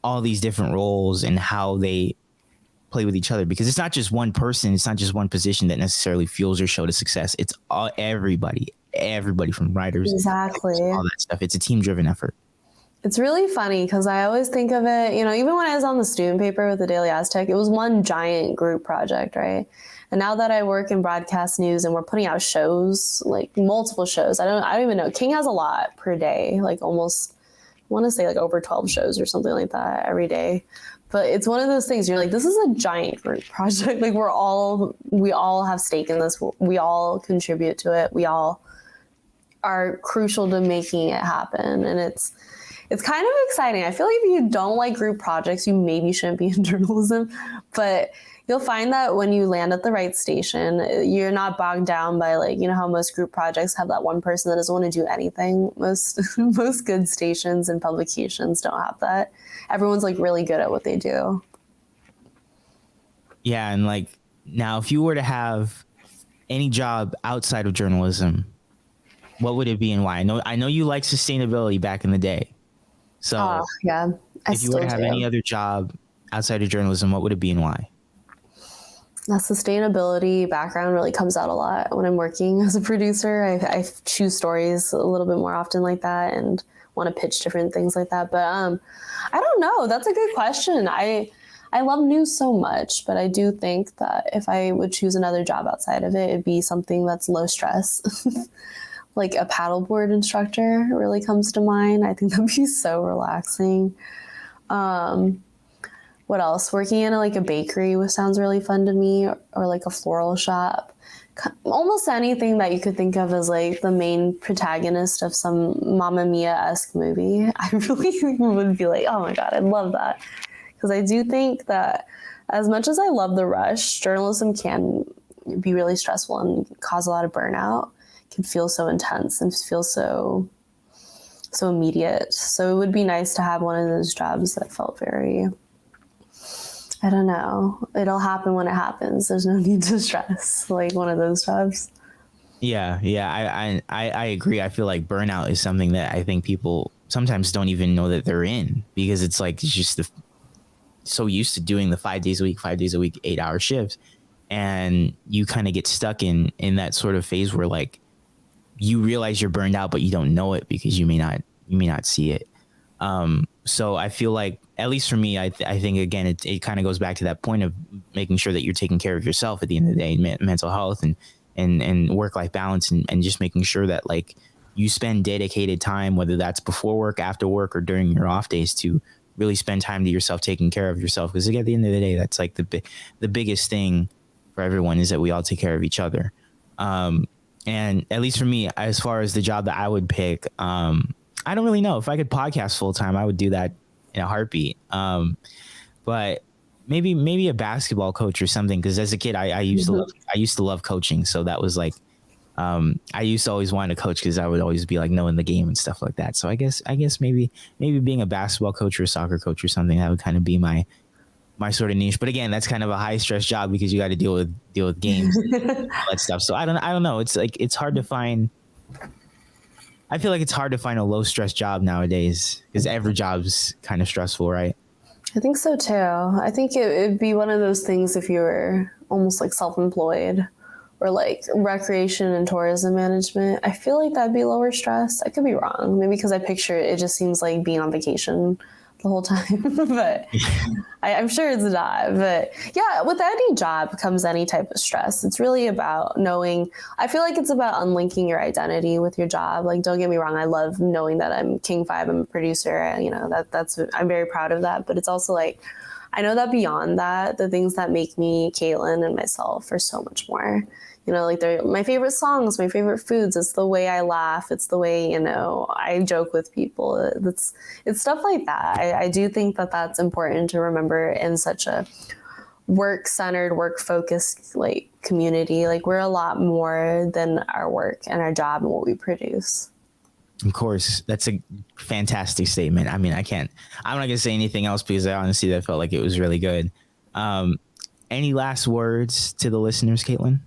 all these different roles and how they play with each other, because it's not just one person. It's not just one position that necessarily fuels your show to success. It's everybody from writers, exactly, all that stuff. It's a team driven effort. It's really funny because I always think of it, even when I was on the student paper with the Daily Aztec, it was one giant group project, right? And now that I work in broadcast news and we're putting out shows, like multiple shows, I don't even know. King has a lot per day, like almost, I want to say like over 12 shows or something like that every day. But it's one of those things you're like, this is a giant group project. Like we all have stake in this. We all contribute to it. We all are crucial to making it happen. And it's kind of exciting. I feel like if you don't like group projects, you maybe shouldn't be in journalism, but you'll find that when you land at the right station, you're not bogged down by like, how most group projects have that one person that doesn't want to do anything. Most good stations and publications don't have that. Everyone's like really good at what they do. Yeah. And like now, if you were to have any job outside of journalism, what would it be and why? I know you liked sustainability back in the day. So yeah, if you were to have any other job outside of journalism, what would it be and why? That sustainability background really comes out a lot when I'm working as a producer. I choose stories a little bit more often like that and want to pitch different things like that. But I don't know. That's a good question. I love news so much, but I do think that if I would choose another job outside of it, it'd be something that's low stress. Like a paddleboard instructor really comes to mind. I think that'd be so relaxing. What else? Working in like a bakery sounds really fun to me, or like a floral shop. Almost anything that you could think of as like the main protagonist of some Mamma Mia-esque movie. I really would be like, oh my God, I'd love that. Because I do think that as much as I love the rush, journalism can be really stressful and cause a lot of burnout. It can feel so intense and feel so immediate. So it would be nice to have one of those jobs that felt very, I don't know, it'll happen when it happens. There's no need to stress, like one of those jobs. Yeah, I agree. I feel like burnout is something that I think people sometimes don't even know that they're in, because it's like, it's just so used to doing the 5 days a week, 8-hour shifts. And you kind of get stuck in that sort of phase where like you realize you're burned out, but you don't know it because you may not see it. So I feel like, at least for me, I think, again, it kind of goes back to that point of making sure that you're taking care of yourself at the end of the day, mental health and work-life balance, and just making sure that like you spend dedicated time, whether that's before work, after work, or during your off days, to really spend time to yourself, taking care of yourself. Because at the end of the day, that's like the biggest thing for everyone, is that we all take care of each other. And at least for me, as far as the job that I would pick, I don't really know. If I could podcast full time, I would do that in a heartbeat. But maybe a basketball coach or something. Because as a kid, I used to love coaching. So that was like, I used to always want to coach because I would always be like knowing the game and stuff like that. So I guess maybe being a basketball coach or a soccer coach or something, that would kind of be my sort of niche. But again, that's kind of a high stress job because you got to deal with games and all that stuff. So I don't know. It's like, it's hard to find. I feel like it's hard to find a low stress job nowadays because every job's kind of stressful, right? I think so too. I think it'd be one of those things if you were almost like self-employed or like recreation and tourism management. I feel like that'd be lower stress. I could be wrong. Maybe because I picture it just seems like being on vacation the whole time, but I'm sure it's not. But yeah, with any job comes any type of stress. It's really about knowing. I feel like it's about unlinking your identity with your job. Like, don't get me wrong, I love knowing that I'm King 5, I'm a producer. You know, that's I'm very proud of that. But it's also like, I know that beyond that, the things that make me Catlan and myself are so much more. You know, like they're my favorite songs, my favorite foods. It's the way I laugh. It's the way, you know, I joke with people. It's stuff like that. I do think that that's important to remember in such a work-centered, work-focused like community. Like, we're a lot more than our work and our job and what we produce. Of course, that's a fantastic statement. I mean, I'm not going to say anything else because I honestly, felt like it was really good. Any last words to the listeners, Catlan?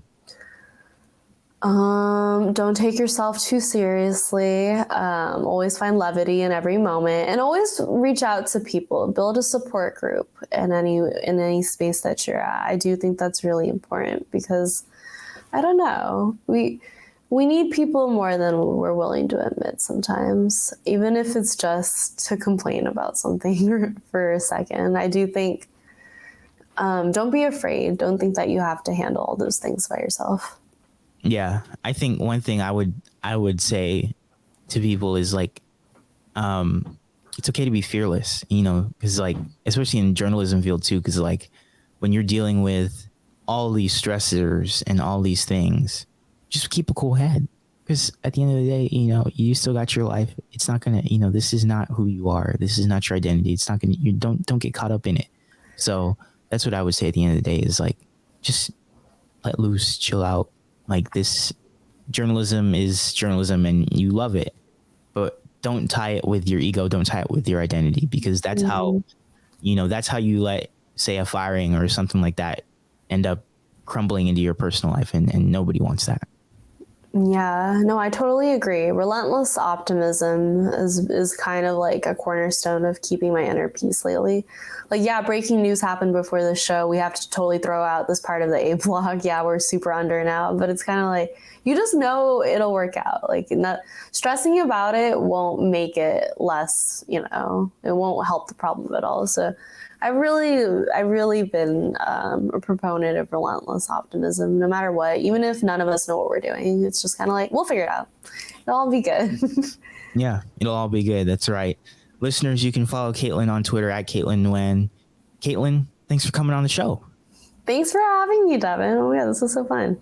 Don't take yourself too seriously. Always find levity in every moment, and always reach out to people. Build a support group in any space that you're at. I do think that's really important because, I don't know, we need people more than we're willing to admit sometimes, even if it's just to complain about something for a second. I do think, don't be afraid. Don't think that you have to handle all those things by yourself. Yeah, I think one thing I would say to people is like, it's okay to be fearless, you know, because like, especially in journalism field too, because like when you're dealing with all these stressors and all these things, just keep a cool head. Because at the end of the day, you know, you still got your life. It's not gonna, you know, this is not who you are. This is not your identity. It's not gonna. You don't get caught up in it. So that's what I would say at the end of the day is like, just let loose, chill out. Like, this journalism is journalism and you love it, but don't tie it with your ego. Don't tie it with your identity, because that's how, you know, that's how you let, say, a firing or something like that end up crumbling into your personal life. And nobody wants that. Yeah, no, I totally agree. Relentless optimism is kind of like a cornerstone of keeping my inner peace lately. Like, yeah, breaking news happened before the show. We have to totally throw out this part of the A blog. Yeah, we're super under now, but it's kind of like, you just know it'll work out. Like, not stressing about it won't make it less, you know, it won't help the problem at all. So I've really been a proponent of relentless optimism, no matter what, even if none of us know what we're doing. It's just kind of like, we'll figure it out. It'll all be good. Yeah, it'll all be good. That's right. Listeners, you can follow Catlan on Twitter at Catlan Nguyen. Catlan, thanks for coming on the show. Thanks for having me, Devin. Oh, yeah, this was so fun.